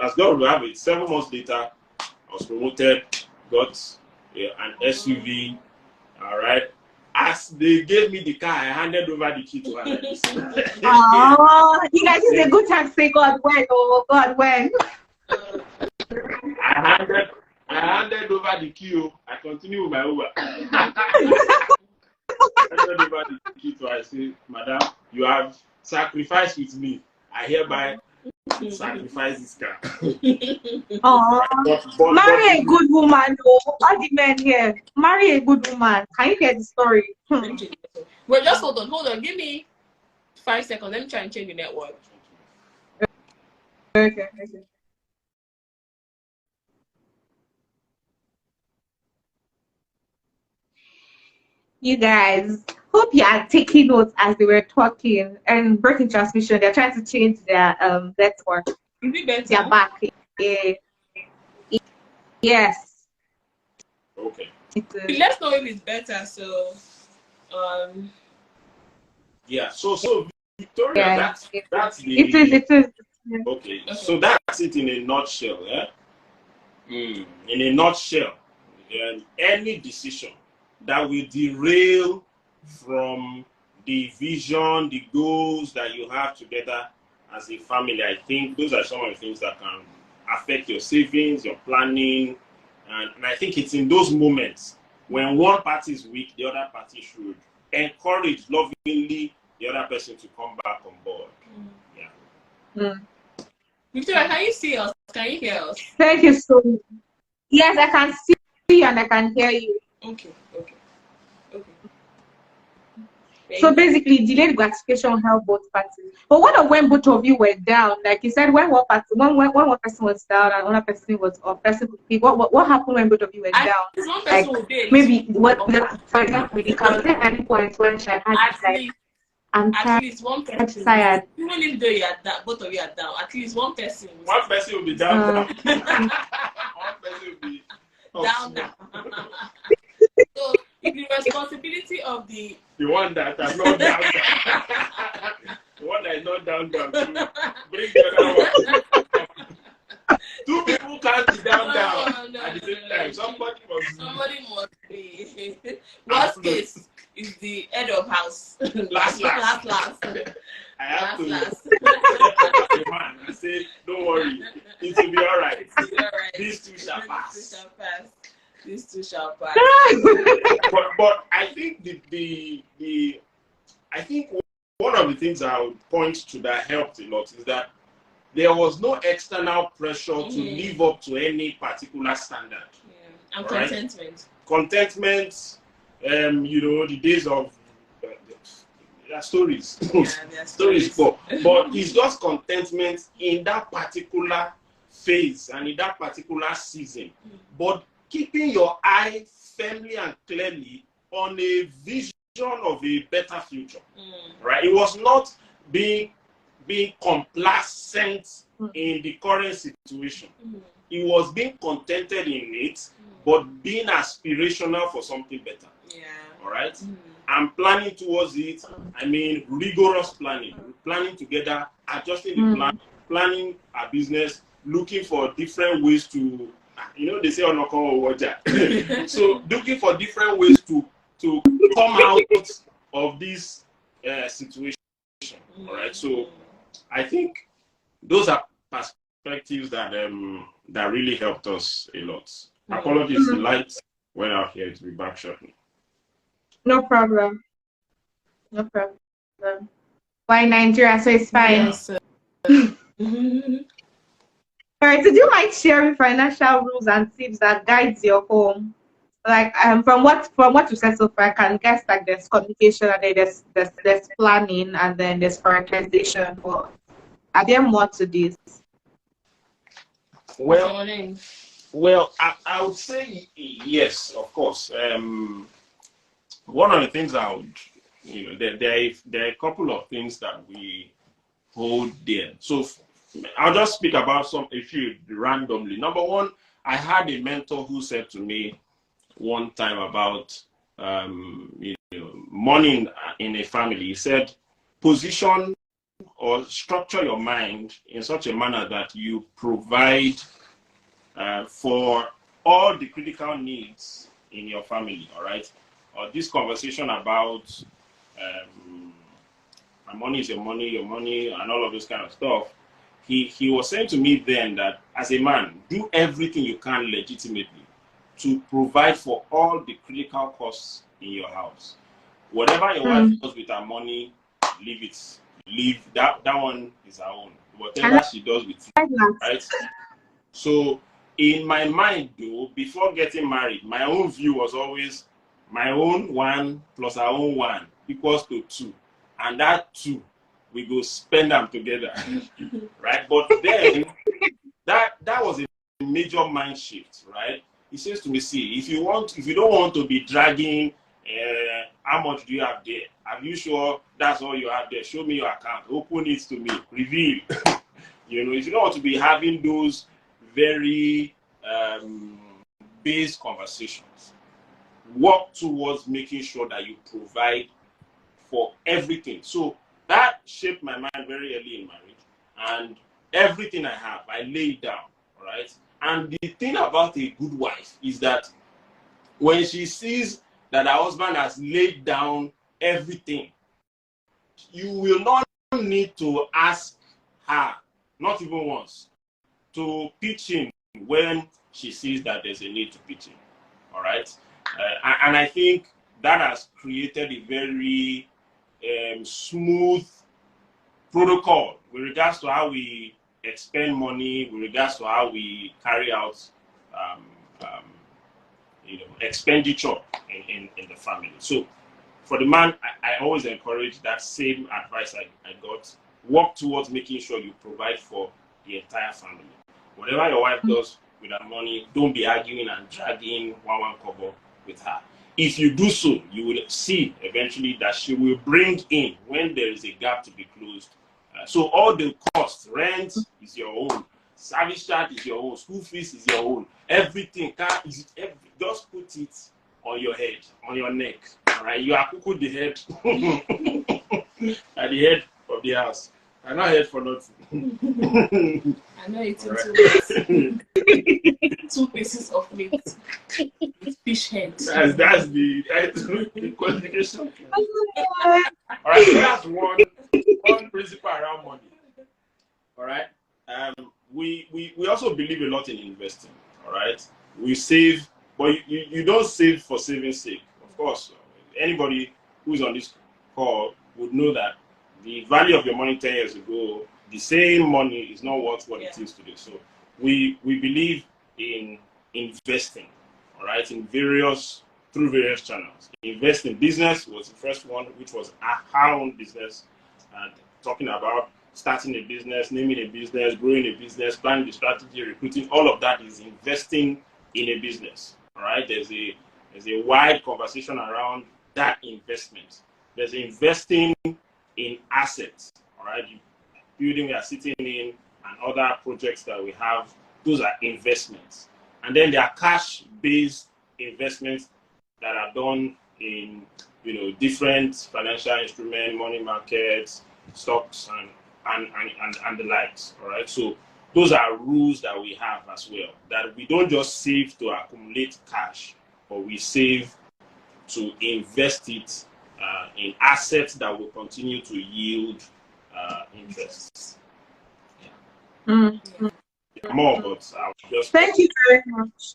as God will have it, 7 months later, I was promoted, got an SUV. All right. As they gave me the car, I handed over the key to her. Oh, you guys, it's a good time to say God when. Oh, God when. I handed over the key. I continue with my Uber. I handed over the key to her. I say, "Madam, you have sacrificed with me. I hereby sacrifice this car." Oh, marry a good woman, though. All the men here, marry a good woman. Can you hear the story? Well, just hold on. Give me 5 seconds. Let me try and change the network. Okay. You guys, hope you are taking notes as they were talking and breaking transmission. They're trying to change their network. Is it better? They're back. Yes. Okay. Let's know if it's better. So, yeah. So Victoria, Yeah, that's the. it is. Okay. So that's it in a nutshell. Yeah. In a nutshell, any decision that will derail from the vision, the goals that you have together as a family, I think those are some of the things that can affect your savings, your planning, and I think it's in those moments when one party is weak, the other party should encourage lovingly the other person to come back on board. Yeah. Victoria, can you see us? Can you hear us? Thank you so much. Yes, I can see you and I can hear you. Okay. So basically, delayed gratification helped both parties. But what of when both of you were down? Like you said, when one person was down and another person was up, person could pick. What happened when both of you were down? One Like person maybe for example, the campaign at any point when she had like, I'm tired. At least one person. Tired. Even if though both of you are down, at least one person. One person will be down. One person will be down. So it's the responsibility of the one that has not down. The one that is not down to bring the other one. Two people can't be down at the same time. Somebody must be. Worst case is the head of house. Last. I have to last. Man, I say, don't worry, it will be all right. These two shall pass. These two shall pass. but I think I think one of the things I would point to that helped a lot is that there was no external pressure to live up to any particular standard. And contentment. Contentment, the days of there are stories. Yeah, there are Stories, but it's just contentment in that particular phase and in that particular season. But keeping your eye firmly and clearly on a vision of a better future. Right? It was not being complacent in the current situation. It was being contented in it, but being aspirational for something better. Yeah. All right? And planning towards it, I mean, rigorous planning together, adjusting the plan, planning a business, looking for different ways to, they say, so looking for different ways to come out of this situation. All right? So I think those are perspectives that that really helped us a lot. Apologies, the lights went out here to be back shortly. No problem. No problem. Why Nigeria? So it's fine. Yes, All right. So do you mind sharing financial rules and tips that guides your home? Like from what you said so far, I can guess like there's communication and then there's planning and then there's prioritization. But are there more to this? Well, I would say yes, of course. One of the things I would, there are a couple of things that we hold dear. So I'll just speak about a few randomly. Number one, I had a mentor who said to me one time about money in a family. He said, position or structure your mind in such a manner that you provide for all the critical needs in your family. All right. This conversation about my money is your money, and all of this kind of stuff. He was saying to me then that as a man, do everything you can legitimately to provide for all the critical costs in your house. Whatever your wife does with her money, leave it. Leave that one is her own. Whatever she does with it, right? So in my mind, though, before getting married, my own view was always my own one plus our own one equals to 2, and that 2 we go spend them together, right? But then that was a major mind shift, right? He says to me, see, if you don't want to be dragging, how much do you have there? Are you sure that's all you have there? Show me your account. Open it to me. Reveal. If you don't want to be having those very base conversations, work towards making sure that you provide for everything. So that shaped my mind very early in marriage, and everything I have, I lay it down, right? And the thing about a good wife is that when she sees that her husband has laid down everything, you will not need to ask her, not even once, to pitch in when she sees that there's a need to pitch in. All right? And I think that has created a very smooth protocol with regards to how we expend money, with regards to how we carry out expenditure in the family. So for the man, I always encourage that same advice I got. Work towards making sure you provide for the entire family. Whatever your wife does with her money, don't be arguing and dragging one kobo with her. If you do so, you will see eventually that she will bring in when there is a gap to be closed. So all the costs, rent is your own, service charge is your own, school fees is your own, everything. Just put it on your head, on your neck. All right, you are cuckoo the head at the head of the house. I'm not head for nothing. I know it's right. 2 pieces of meat with fish heads. That's the qualification. All right, so that's one principle around money. All right. We also believe a lot in investing. All right. We save, but you don't save for saving's sake. Of course, anybody who's on this call would know that the value of your money 10 years ago, the same money is not worth what it is today. So we believe in investing, all right, in various through various channels. Invest in business was the first one, which was our own business, and talking about starting a business, naming a business, growing a business, planning the strategy, recruiting. All of that is investing in a business. All right, there's a wide conversation around that investment. There's investing in assets. All right, building we are sitting in and other projects that we have. Those are investments. And then there are cash-based investments that are done in different financial instruments, money markets, stocks, and the likes. All right. So those are rules that we have as well. That we don't just save to accumulate cash, but we save to invest it in assets that will continue to yield interests. Mm. More, but I'll just. Thank you very much.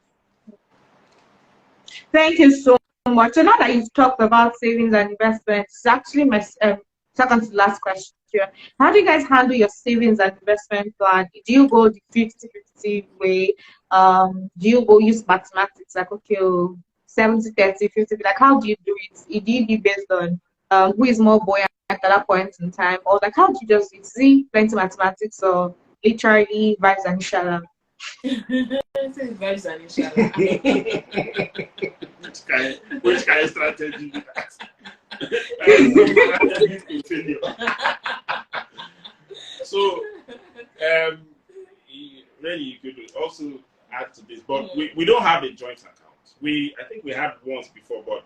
Thank you so much. So now that you've talked about savings and investments, it's actually my second to last question. How do you guys handle your savings and investment plan? Do you go the 50-50 way? Do you go use mathematics like, okay, 70-30, 50? Like, how do you do it? Do you do based on who is more buoyant at that point in time? Or like, how do you just see plenty mathematics or literally vibes and inshallah? Vibes and inshallah. Which kind of strategy is that? So, really, you could also add to this, but we don't have a joint account. I think we had once before, but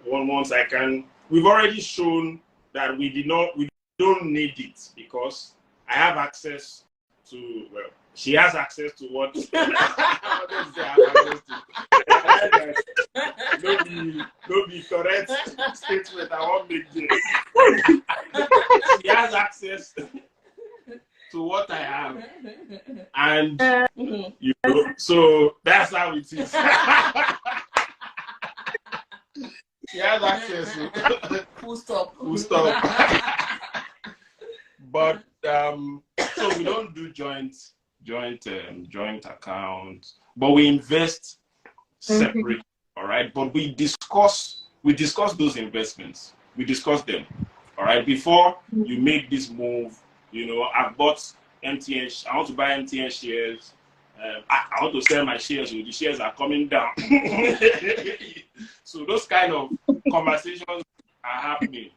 once I can. We've already shown that we don't need it because I have access to. Well, she has access to what. No be correct statement. I won't make this. She has access to what I have, and so that's how it is. She has access. Full stop. Full stop. But so we don't do joint account, but we invest separately. All right, but we discuss those investments. We discuss them. All right, before you make this move, I've bought MTN. I want to buy MTN shares. I want to sell my shares. The shares are coming down. So those kind of conversations are happening.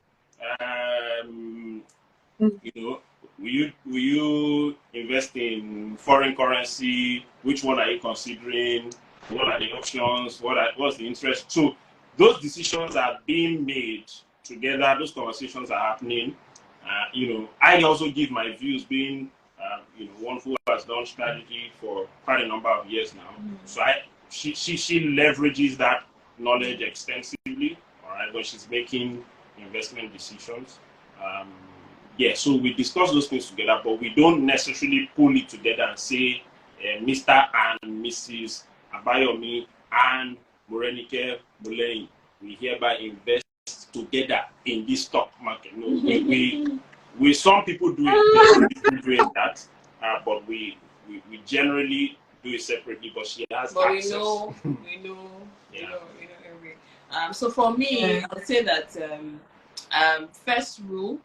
Will you invest in foreign currency? Which one are you considering? What are the options? What's the interest? So those decisions are being made together. Those conversations are happening. I also give my views, being one who has done strategy for quite a number of years now. So she leverages that knowledge extensively. All right, when she's making investment decisions. So we discuss those things together, but we don't necessarily pull it together and say, Mr. and Mrs. Abayomi and Morenike Molehin, we hereby invest together in this stock market. No, we some people do it doing that, but we generally do it separately. But she has access. We know every. So for me, I would say that first rule.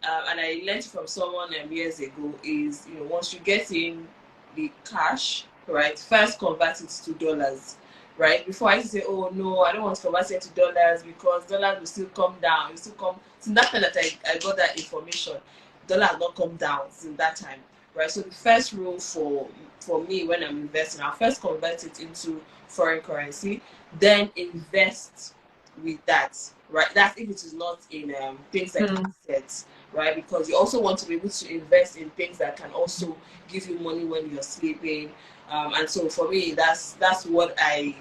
And I learned from someone years ago is, once you get in the cash, right, first convert it to dollars, right? Before I used to say, oh no, I don't want to convert it to dollars because dollars will still come down. It will still come. Since that time that I got that information, dollar has not come down since that time, right? So the first rule for me when I'm investing, I'll first convert it into foreign currency, then invest with that, right? That's if it is not in things like assets. Right, because you also want to be able to invest in things that can also give you money when you're sleeping, and so for me, that's what I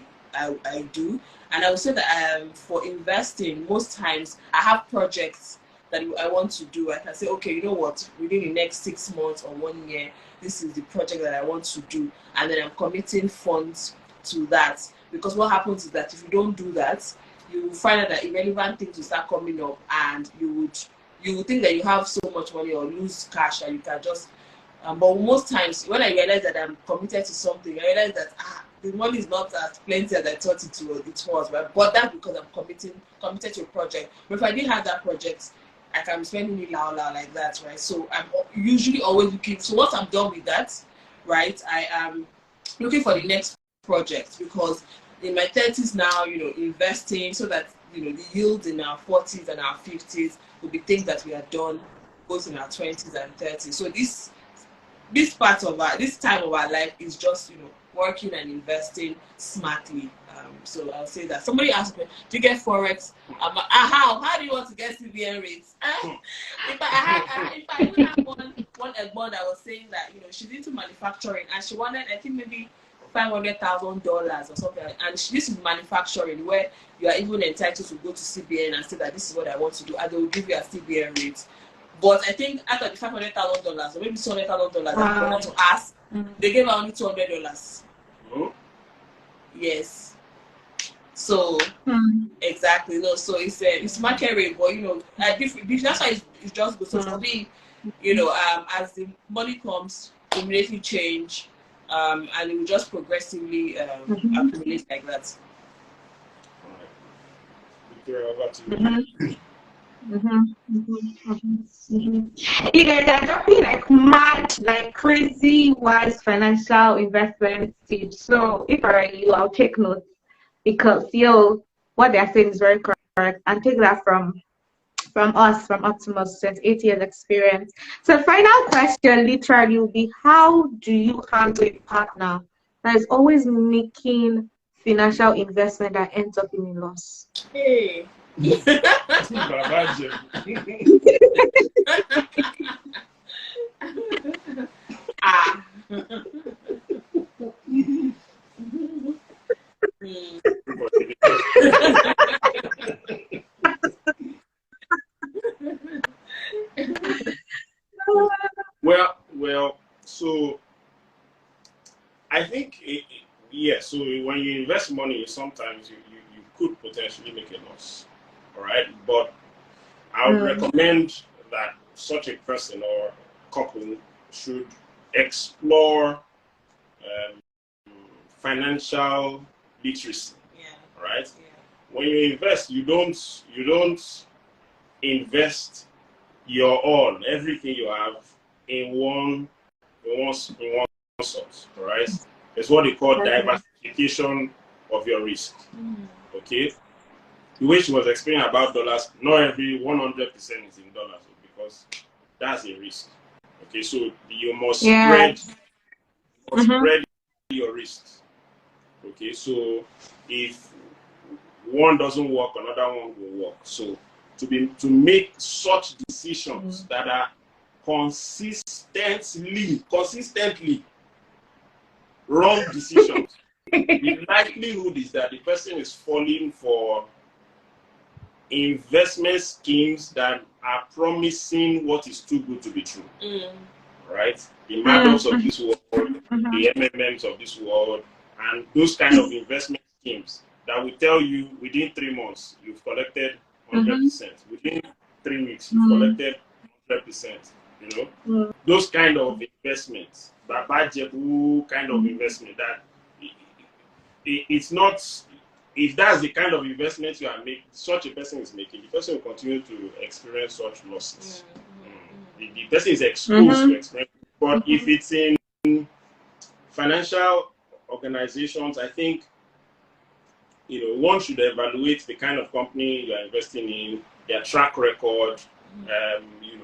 do. And I would say that for investing, most times I have projects that I want to do. I can say, okay, you know what, within the next 6 months or 1 year, this is the project that I want to do, and then I'm committing funds to that. Because what happens is that if you don't do that, you find out that irrelevant things will start coming up, and you would think that you have so much money or lose cash and you can just but most times when I realize that I'm committed to something, I realize that the money is not as plenty as I thought it was, right? But that's because I'm committed to a project. But if I didn't have that project, I can be spending it loud like that, right? So I'm usually always looking. So once I'm done with that, right, I am looking for the next project, because in my 30s now, investing so that the yields in our 40s and our 50s will be things that we are done both in our 20s and 30s. So this part of this time of our life is just working and investing smartly. So I'll say that. Somebody asked me, do you get forex? How do you want to get CBN rates? If I even have one Egbon that was saying that she's into manufacturing and she wanted, I think, maybe $500,000 or something, and this is manufacturing where you are even entitled to go to CBN and say that this is what I want to do, and they will give you a CBN rate. But I think out of the $500,000 or maybe $200,000 that I wanted to ask, they gave her only $200. Oh. Yes. So exactly, no. So it's market rate, but that's why it's just good. So for me, as the money comes, immediately change, and it will just progressively accumulate like that. Victoria, over to you. You guys are dropping like mad, like crazy wise financial investment tips. So if I were you, I'll take notes, because what they're saying is very correct, and take that from us, from Optimus, since 8 years experience. So final question literally will be, how do you handle a partner that is always making financial investment that ends up in a loss? Hey. Well, so I think, so when you invest money, sometimes you could potentially make a loss, all right? But I would recommend that such a person or couple should explore financial literacy, right? Yeah. When you invest, you don't invest your all, everything you have in one source, right? It's what they call diversification of your risk. Okay, the way she was explaining about dollars, not every 100% is in dollars, because that's a risk. Okay, so you must spread your risks. Okay, so if one doesn't work, another one will work. So to make such decisions that are consistently wrong decisions, the likelihood is that the person is falling for investment schemes that are promising what is too good to be true. Right? The Maddox of this world, the MMMs of this world, and those kind of investment schemes that will tell you within 3 months you've collected 100%, within 3 weeks you've collected 100%. Those kind of investments, Babajebu kind of investment, that it's not. If that's the kind of investment you are making, such a person is making, the person will continue to experience such losses. The person is exposed to experience. But if it's in financial organizations, I think one should evaluate the kind of company you are investing in, their track record.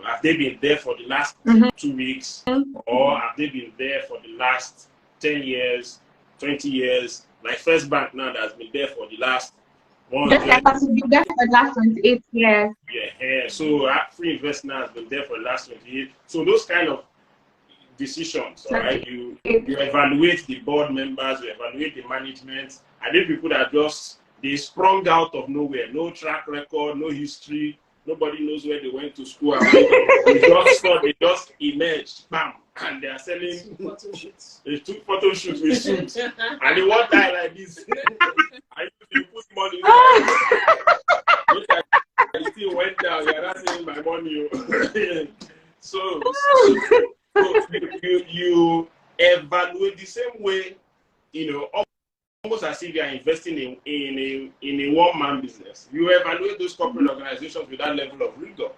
Have they been there for the last 2 weeks, or have they been there for the last 10 years, 20 years? Like First Bank now, that has been there for the last 100 years. Just like there for the last 28 years. Yeah. So Free Investment has been there for the last 20 years. So those kind of decisions, all right, you evaluate the board members, you evaluate the management, and the people that they sprung out of nowhere, no track record, no history, nobody knows where they went to school, and they just emerged, bam, and they are selling they took photo shoots with suits, and they want die like this. I used to put money I still went down, you're not seeing my money. So you evaluate the same way, almost as if you are investing in a one-man business. You evaluate those corporate organizations with that level of rigor.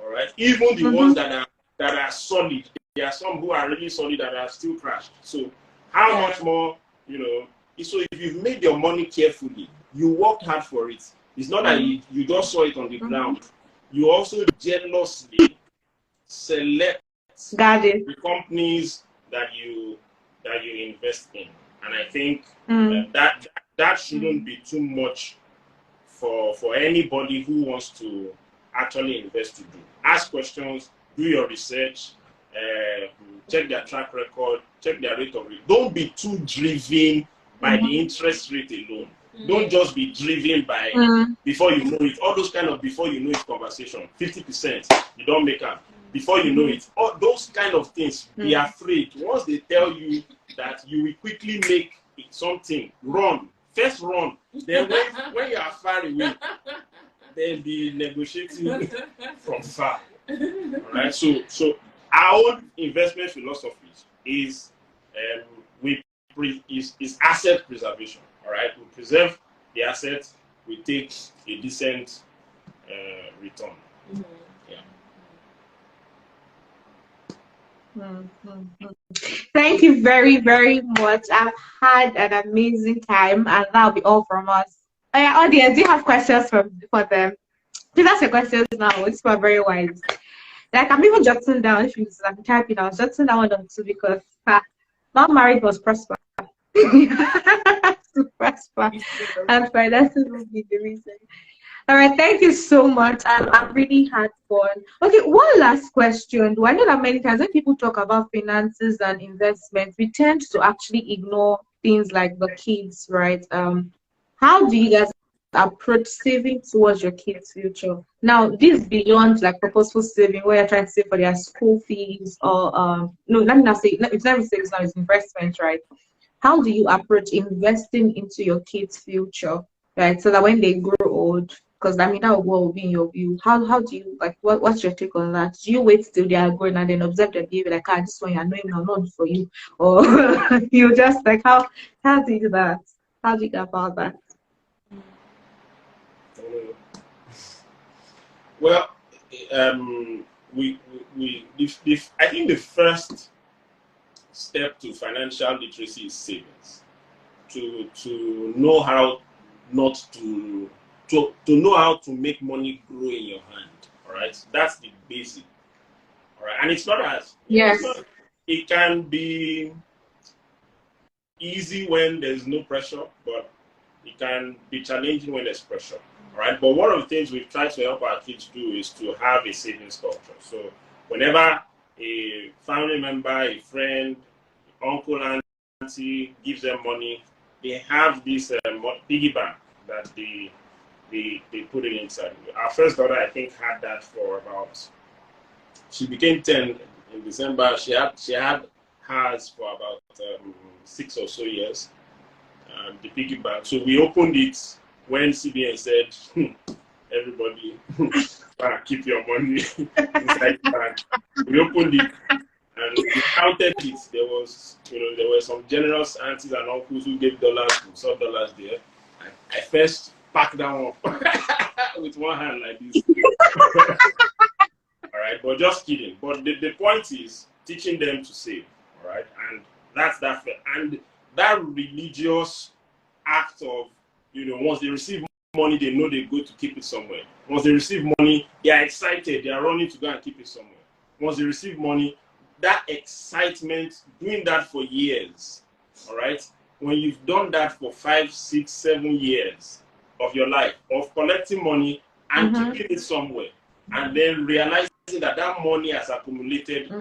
All right, even the ones that are solid. There are some who are really solid that are still crashed. So how much more, so if you've made your money carefully, you worked hard for it. It's not that you just saw it on the ground. You also jealously select the companies that you invest in. And I think that shouldn't be too much for anybody who wants to actually invest to do. Ask questions, do your research, check their track record, check their rate of return. Don't be too driven by the interest rate alone. Don't just be driven by before you know it. All those kind of before you know it conversation. 50%, you don't make up. Before you know it. All those kind of things, be afraid. Once they tell you that you will quickly make something, run. First run. Then when you are far away, then be negotiating from far. All right. So our own investment philosophy is is asset preservation. All right. We preserve the asset. We take a decent return. Thank you very, very much. I've had an amazing time, and that'll be all from us. Audience, do you have questions for them? Please ask your questions now. It's very wise. Like, I'm even jotting down if I'm typing. I was jotting down one or two because not married was prosper. To prosper, and finances will be the reason. All right, thank you so much. I've really had fun. Okay, one last question. Do I know that many times when people talk about finances and investments, we tend to actually ignore things like the kids, right? How do you guys approach saving towards your kids' future? Now, this beyond like purposeful saving, where you're trying to save for their school fees, or no, let me not say it's not even savings now, it's investment, right? How do you approach investing into your kids' future, right? So that when they grow old, because I mean that will be in your view. How do you like what's your take on that? Do you wait till they are grown and then observe their behavior like, this one you're knowing now, not for you, or you just like how do you do that? How do you go about that? Well, I think the first step to financial literacy is savings. To know how not to know how to make money grow in your hand. All right, that's the basic. All right, and it's not as it can be easy when there's no pressure, but it can be challenging when there's pressure. All right, but one of the things we've tried to help our kids do is to have a savings culture. So whenever a family member, a friend, uncle, auntie gives them money, they have this piggy bank that they put it inside. Our first daughter, I think, had that for about. She became 10 in December. She had hers for about 6 or so years. The piggy bank. So we opened it when CBN said, "Everybody, keep your money inside the bank." We opened it and we counted it. There were some generous aunties and uncles who gave dollars, some dollars there. I first packed that one with one hand like this. All right, but just kidding. But the point is teaching them to save. All right, and that's that. And that religious act of, once they receive money, they know they go to keep it somewhere. Once they receive money, they are excited. They are running to go and keep it somewhere. Once they receive money, that excitement, doing that for years. All right, when you've done that for 5, 6, 7 years of your life, of collecting money and keeping it somewhere, and then realizing that money has accumulated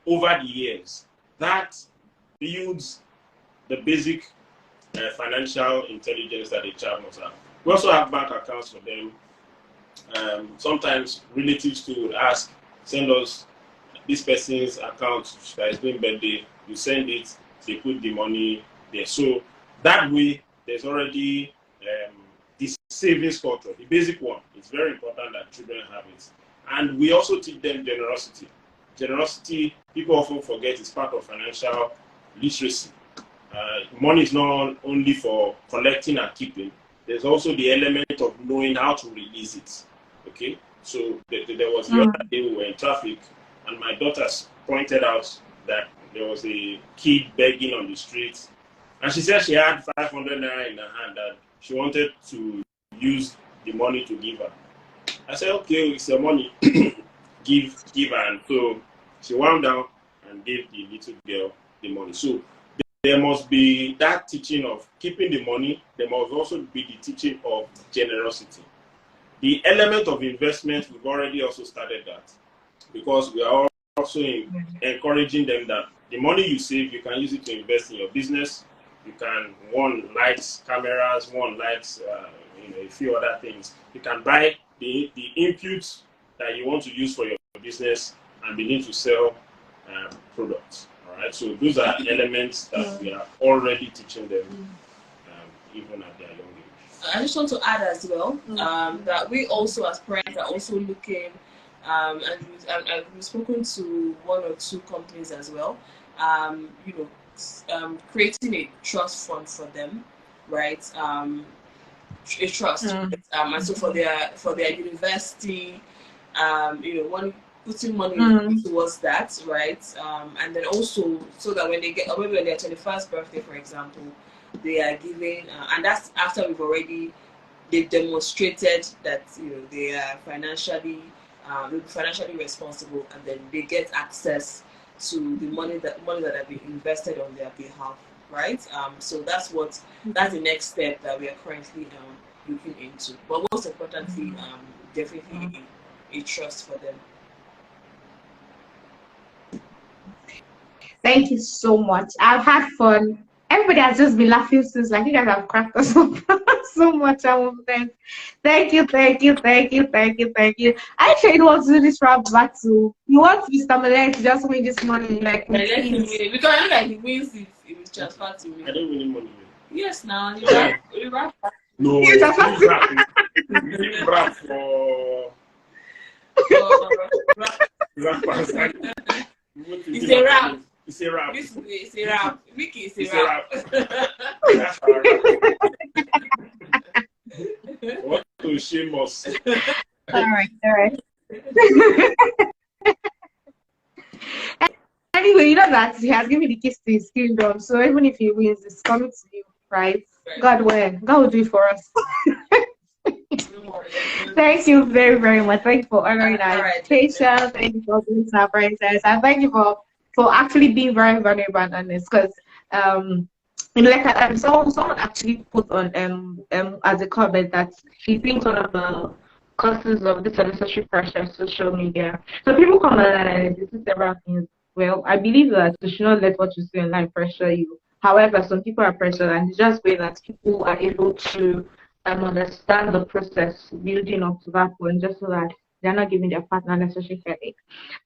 over the years, that builds the basic financial intelligence that a child must have. We also have bank accounts for them. Sometimes relatives too would ask, send us this person's account that is doing birthday. You send it, they put the money there. So that way, there's already this savings culture, the basic one. It's very important that children have it. And we also teach them generosity. Generosity, people often forget, is part of financial literacy. money is not only for collecting and keeping. There's also the element of knowing how to release it. Okay, so there was the other day we were in traffic, and my daughters pointed out that there was a kid begging on the street, and she said she had 500 naira in her hand that she wanted to use the money to give her. I said, okay, it's your money, give her. And so she wound down and gave the little girl the money. So there must be that teaching of keeping the money. There must also be the teaching of generosity. The element of investment, we've already also started that, because we are also encouraging them that the money you save, you can use it to invest in your business. You can, one likes cameras, one likes a few other things. You can buy the inputs that you want to use for your business and begin to sell products. All right. So those are elements that we are already teaching them, even at their young age. I just want to add as well that we also, as parents, are also looking, and we've spoken to one or two companies as well. Creating a trust fund for them, right? A trust, right? And so for their university, putting money towards that, right? And then also so that when they get, or maybe on their 21st birthday, for example, they are giving, and that's after they've demonstrated that they are financially responsible, and then they get access to the money that have been invested on their behalf, right? So that's the next step that we are currently looking into. But most importantly, definitely a trust for them. Thank you so much. I've had fun. Everybody has just been laughing since, like, you guys have cracked us up so much. I want to thank you. I actually want to do this rap battle. You want Mr. Molehins to just win this money, like, because I know that he wins it was transferred to me. I don't win money. Yes, now you rap. No, you rap for. It's a rap. It's a rap. It's a rap. Vicky, it's a rap. That's our rap. What to shame us? All right. Anyway, you know that he has given the keys to his kingdom, so even if he wins, it's coming to you, right? God will do it for us. Thank you very, very much. Thank you for honoring our invitation. Thank you for being surprises, and thank you for actually being very vulnerable and honest. Because someone actually put on as a comment that she thinks one of the causes of this unnecessary pressure is social media. So people come and this is several things. Well, I believe that you should not let what you see online pressure you. However, some people are pressured, and it's just way that people are able to understand the process building up to that point, just so that they're not giving their partner necessary headache.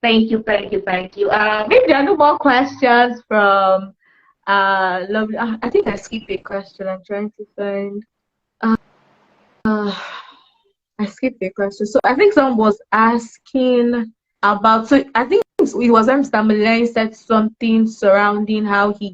Thank you. Maybe there are no more questions from lovely. I think I skipped a question. I'm trying to find. I skipped a question. So I think someone was asking about. So I think it was Mr. Molehins said something surrounding how he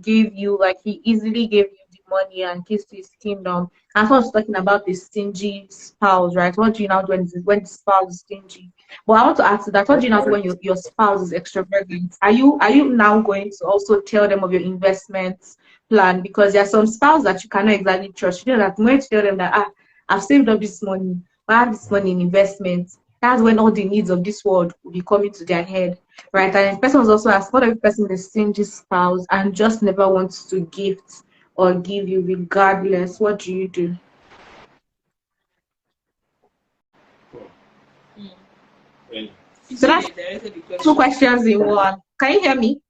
easily gave you the money and kissed his kingdom. And so I was talking about the stingy spouse, right? What do you now do when the spouse is stingy? But I want to ask you that, what do you now do when your spouse is extravagant? Are you now going to also tell them of your investment plan? Because there are some spouse that you cannot exactly trust. You know that when you tell them that I've saved up this money, I have this money in investments, that's when all the needs of this world will be coming to their head, right? And the person was also asked, what if the person is a stingy spouse and just never wants to gift or give you regardless? What do you do? So that's two questions in one. Can you hear me?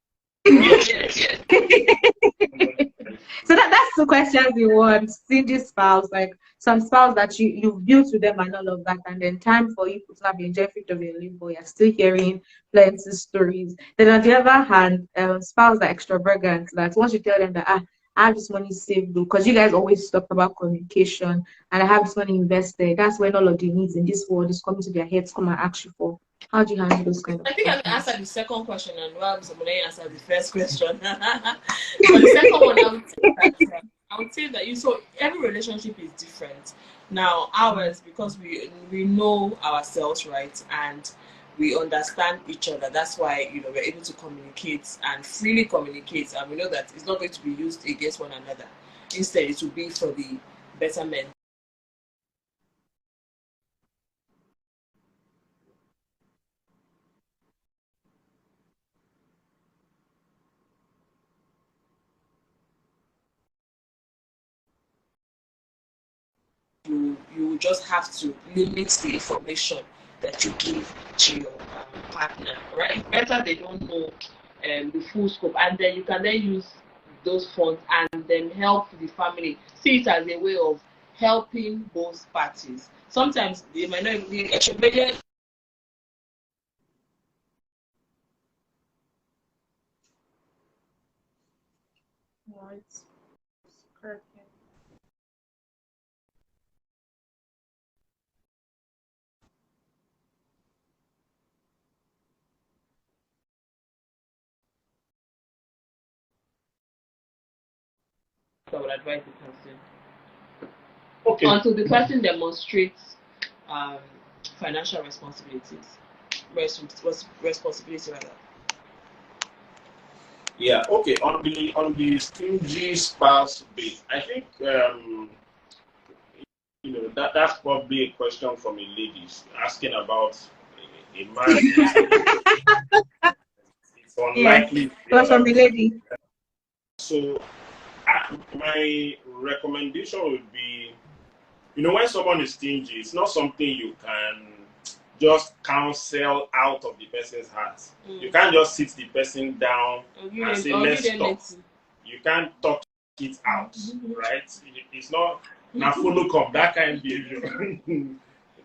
Yes. So that's two questions in one. Stingy spouse, like some spouse that you've built with them and all of that, and then time for you to have enjoy fruit of your labor, you're still hearing plenty stories. Then on the other hand, spouse are extravagant, that once you tell them that I have this money saved, because you guys always talk about communication, and I have this money invested, that's when all of the needs in this world is coming to their heads, come and ask you for How do you handle those kind of I think I can situations? answer the second question, and while somebody answer the first question. For the second one, I would say that so every relationship is different. Now ours, because we know ourselves, right, and we understand each other. That's why we're able to communicate and freely communicate, and we know that it's not going to be used against one another. Instead, it will be for the betterment. You just have to limit the information that you give to your partner, right? It's better they don't know the full scope, and then you can then use those funds and then help the family. See it as a way of helping both parties. Sometimes they might not be actually. Right. Correct. I would advise the person Okay. until the person demonstrates um, financial responsibilities, responsibility rather. Yeah. Okay. On the stingy spouse bit, I think that's probably a question from a lady asking about a man. It's Yes. unlikely It the was from other the way. lady. So my recommendation would be, when someone is stingy, it's not something you can just counsel out of the person's heart. You can't just sit the person down and say, let's talk. You can't talk it out, right? It's not now follow come. That kind of behavior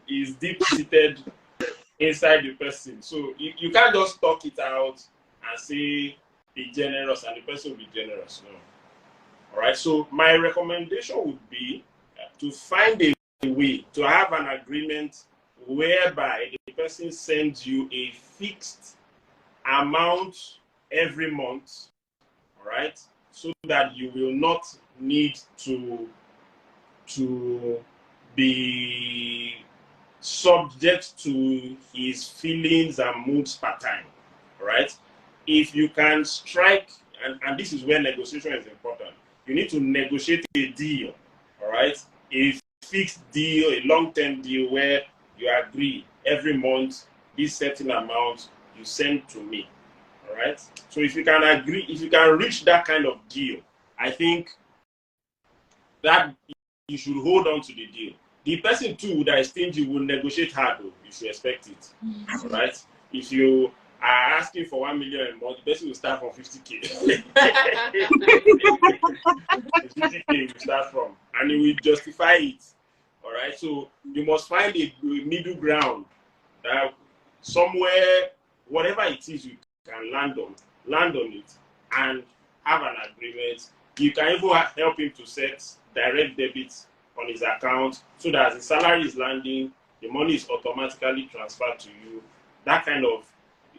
is deep seated inside the person. So you can't just talk it out and say, be generous, and the person will be generous. No. All right. So my recommendation would be to find a way to have an agreement whereby the person sends you a fixed amount every month. All right. So that you will not need to be subject to his feelings and moods per time. All right. If you can strike, and this is where negotiation is important, you need to negotiate a deal. All right. A fixed deal, a long-term deal where you agree every month this certain amount you send to me. All right. So if you can agree, if you can reach that kind of deal, I think that you should hold on to the deal. The person too that is stingy will negotiate hard though. You should expect it. All right. If you are asking for 1 million a month, the person will start from 50K. 50K will start from, and he will justify it. All right. So you must find a middle ground that somewhere, whatever it is, you can land on it, and have an agreement. You can even help him to set direct debits on his account so that as the salary is landing, the money is automatically transferred to you. That kind of,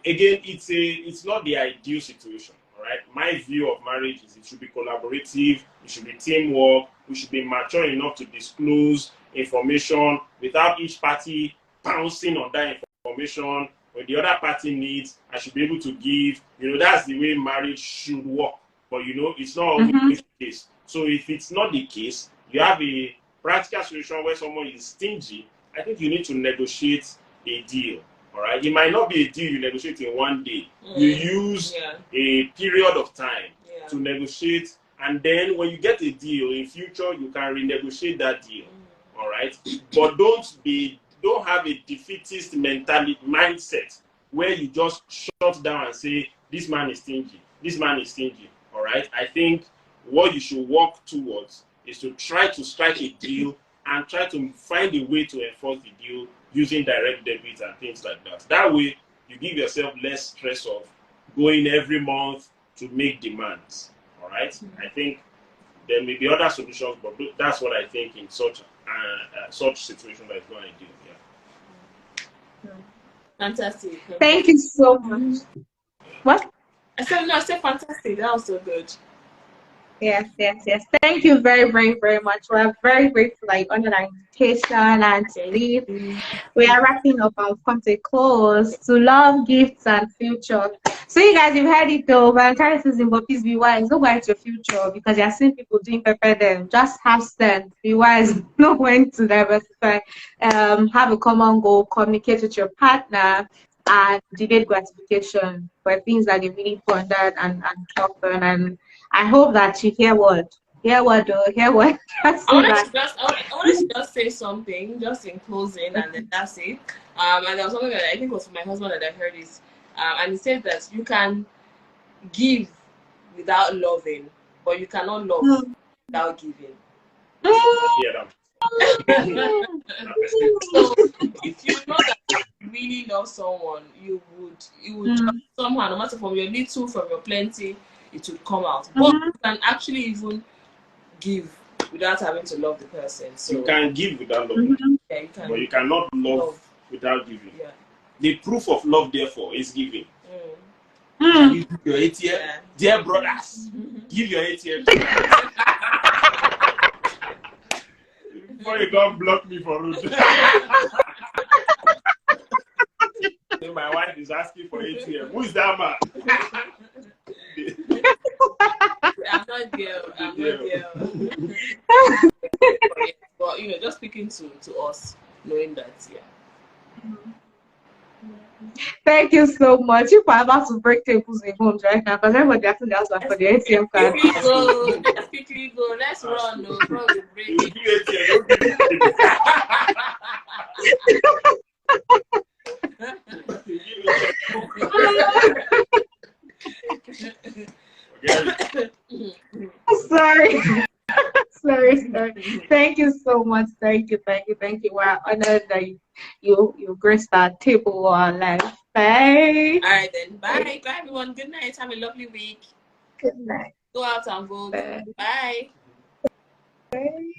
again, it's not the ideal situation. All right. My view of marriage is it should be collaborative, it should be teamwork, we should be mature enough to disclose information without each party pouncing on that information. When the other party needs, I should be able to give. That's the way marriage should work. But it's not always the case. So if it's not the case, you have a practical solution where someone is stingy. I think you need to negotiate a deal. All right. It might not be a deal you negotiate in one day. You use a period of time to negotiate, and then when you get a deal in future, you can renegotiate that deal. All right. But don't have a defeatist mindset where you just shut down and say this man is stingy. This man is stingy. All right. I think what you should work towards is to try to strike a deal and try to find a way to enforce the deal using direct debits and things like that. That way, you give yourself less stress of going every month to make demands. All right. I think there may be other solutions, but that's what I think in such situation that is going to do. Yeah. Fantastic. Thank you so much. What? I said fantastic. That was so good. Yes, yes, yes. Thank you very, very, very much. We're very grateful that you honored our invitation and to leave. We are wrapping up our content close to love, gifts, and future. So you guys, you've heard it though. Valentine's season, but please be wise. Don't go into your future because you're seeing people doing pepper them. Just have sense. Be wise. Know when to diversify. Have a common goal. Communicate with your partner. And delayed gratification for things that they really pondered and talked on. And I hope that you hear what, though, hear what. I So wanted that to just, I wanted to just say something, just in closing, and then that's it. And there was something that I think was from my husband that I heard is, and he said that you can give without loving, but you cannot love without giving. Yeah, So if you know that you really love someone, you would just somehow, no matter from your little, from your plenty, it would come out. But you can actually even give without having to love the person. So you can give without loving, yeah, you can. but you cannot love without giving. Yeah. The proof of love, therefore, is giving. Mm. You give your ATM, Yeah. dear brothers, give your ATM. Before you don't block me for road. My wife is asking for ATM. Who is that man? I'm not there. I'm not there. But just speaking to us, knowing that, yeah. thank you so much. You are about to break tables in homes right now because everybody asking the husband for the ATM card. Let's quickly go. Let's run. No, probably break. Sorry. Sorry. Thank you so much. Thank you. We're honored that you graced our table our life. Bye. All right then. Bye. Bye everyone. Good night. Have a lovely week. Good night. Go out and vote. Bye. Bye.